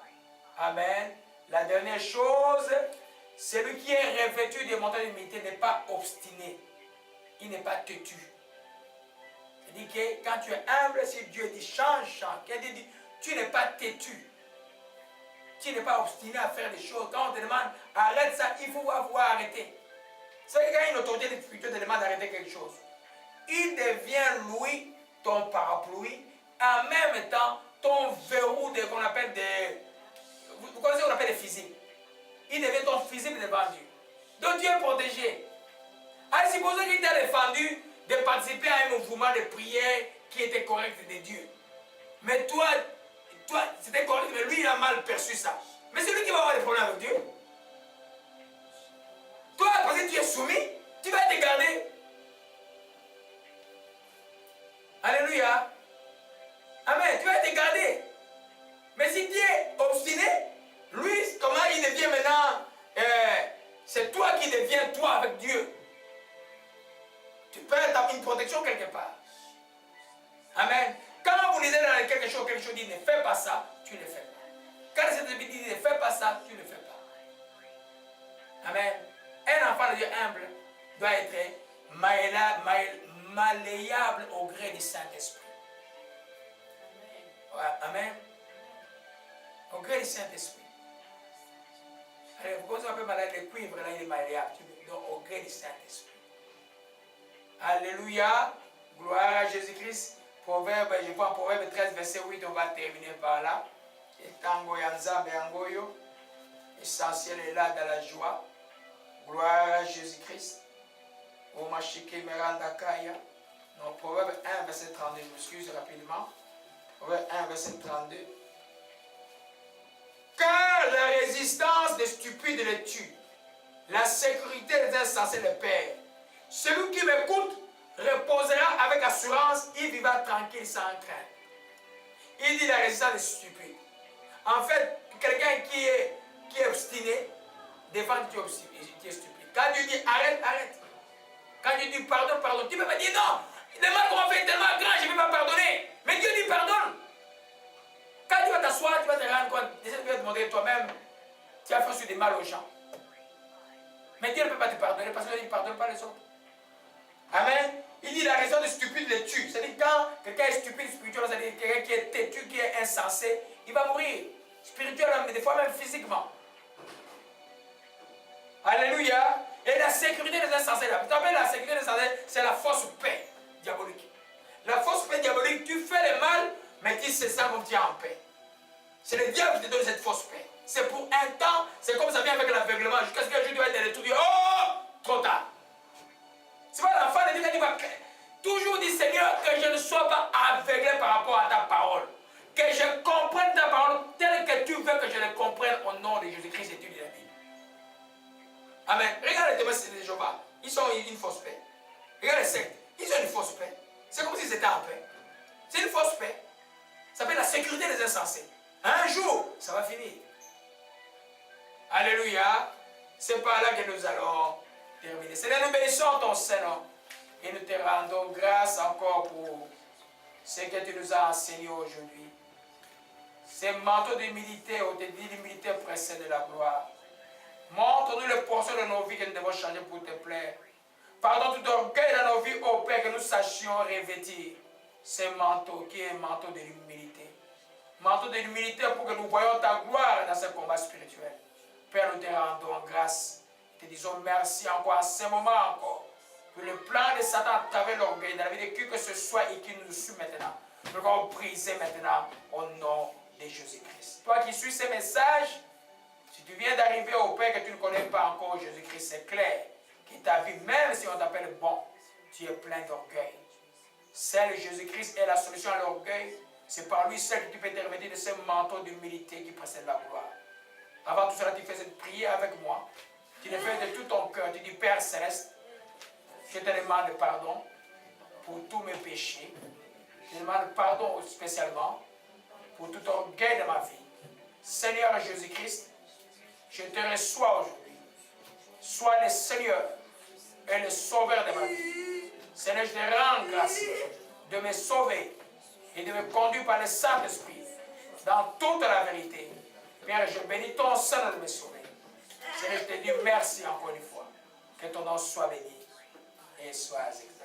Amen. La dernière chose, celui qui est revêtu des montagnes d'humilité n'est pas obstiné. Il n'est pas têtu. C'est-à-dire que quand tu es humble, si Dieu dit change, change. Dieu dit, tu n'es pas têtu. Tu n'es pas obstiné à faire des choses. Quand on te demande, arrête ça, il faut avoir arrêté. C'est quand une autorité spirituelle te demande d'arrêter quelque chose. Il devient, lui, ton parapluie, en même temps, ton verrou qu'on appelle des... Vous connaissez ce qu'on appelle des fusibles. Il devient ton fusible devant Dieu. Donc Dieu est protégé. Alors supposons qu'il t'a défendu de participer à un mouvement de prière qui était correct de Dieu. Mais toi c'était correct, mais lui il a mal perçu ça. Mais c'est lui qui va avoir des problèmes avec Dieu. Toi, parce que tu es soumis, tu vas te garder. Alléluia. Amen. Tu vas te garder. Mais si tu es obstiné, lui, comment il devient maintenant, c'est toi qui deviens toi avec Dieu. Tu peux avoir une protection quelque part. Amen. Quand vous lisez dans quelque chose dit ne fais pas ça, tu ne le fais pas. Quand cette Bible dit ne fais pas ça, tu ne le fais pas. Amen. Un enfant de Dieu humble doit être malléable au gré du Saint-Esprit. Amen. Au gré du Saint-Esprit. Pourquoi on appelle malade le cuivre, là il est malléable. Donc au gré du Saint-Esprit. Alléluia. Gloire à Jésus-Christ. Proverbe, je vois Proverbe 13, verset 8, on va terminer par là. Et tango yanzambe yangoyo. L'essentiel est là dans la joie. Gloire à Jésus-Christ. Omashike Meranda Kaya. Donc Proverbe 1, verset 32, je m'excuse rapidement. Proverbe 1, verset 32. Car la résistance des stupides les tue. La sécurité des insensés les perd. Celui qui m'écoute reposera avec assurance, il vivra tranquille sans crainte. Il dit la résistance des stupides. En fait, quelqu'un qui est obstiné, défend qui est stupide. Quand tu dis arrête, arrête. Quand tu dis pardon, pardon, tu ne peux pas dire non. Le mal qu'on fait est tellement grand, je ne vais pas pardonner. Mais Dieu dit pardonne. Quand tu vas t'asseoir, tu vas te rendre compte, tu vas te demander toi-même, tu as fait du mal aux gens. Mais Dieu ne peut pas te pardonner parce qu'il ne pardonne pas les autres. Amen. Il dit la raison des stupides les tue. C'est-à-dire quand quelqu'un est stupide spirituellement, c'est-à-dire quelqu'un qui est têtu, qui est insensé, il va mourir. Spirituellement, mais des fois même physiquement. Alléluia. Et la sécurité des insensés, là. Vous savez, la sécurité des insensés, c'est la fausse paix diabolique. La fausse paix diabolique, tu fais le mal, mais tu se sens comme tu es en paix. C'est le diable qui te donne cette fausse paix. C'est pour un temps, c'est comme ça vient avec l'aveuglement, jusqu'à ce qu'un jour tu vas être détruit. Oh, trop tard. C'est pas l'enfant de Dieu qui va toujours dire, Seigneur, que je ne sois pas aveuglé par rapport à ta parole. Que je comprenne ta parole telle que tu veux que je le comprenne au nom de Jésus-Christ et tu dis la Bible. Amen. Regarde les témoins de Jéhovah. Ils ont une fausse paix. Regarde les sectes. Ils ont une fausse paix. C'est comme s'ils étaient en paix. C'est une fausse paix. Ça s'appelle la sécurité des insensés. Un jour, ça va finir. Alléluia. C'est par là que nous allons terminer. Seigneur, nous bénissons ton Saint-Nom. Et nous te rendons grâce encore pour ce que tu nous as enseigné aujourd'hui. Ces manteaux d'humilité, ou d'humilité précède de la gloire. Montre-nous les portions de nos vies que nous devons changer pour te plaire. Pardonne tout orgueil dans nos vies, ô Père, que nous sachions revêtir ce manteau qui est un manteau de l'humilité. Manteau de l'humilité pour que nous voyions ta gloire dans ce combat spirituel. Père, nous te rendons grâce. Te disons merci encore à ce moment encore. Que le plan de Satan à travers l'orgueil dans la vie de qui que ce soit et qui nous suit maintenant, nous allons briser maintenant au nom de Jésus-Christ. Toi qui suis ces messages, si tu viens d'arriver au Père que tu ne connais pas encore Jésus-Christ, c'est clair que ta vie, même si on t'appelle bon, tu es plein d'orgueil. Seul Jésus-Christ est la solution à l'orgueil. C'est par lui seul que tu peux te revêtir de ce manteau d'humilité qui précède la gloire. Avant tout cela, tu fais cette prière avec moi. Tu le fais de tout ton cœur. Tu dis, Père Céleste, je te demande pardon pour tous mes péchés. Je te demande pardon spécialement pour tout orgueil de ma vie. Seigneur Jésus-Christ, je te reçois aujourd'hui. Sois le Seigneur et le Sauveur de ma vie. Seigneur, je te rends grâce de me sauver et de me conduire par le Saint-Esprit dans toute la vérité. Père, je bénis ton Seigneur de me sauver. Seigneur, je te dis merci encore une fois. Que ton nom soit béni et soit exalté.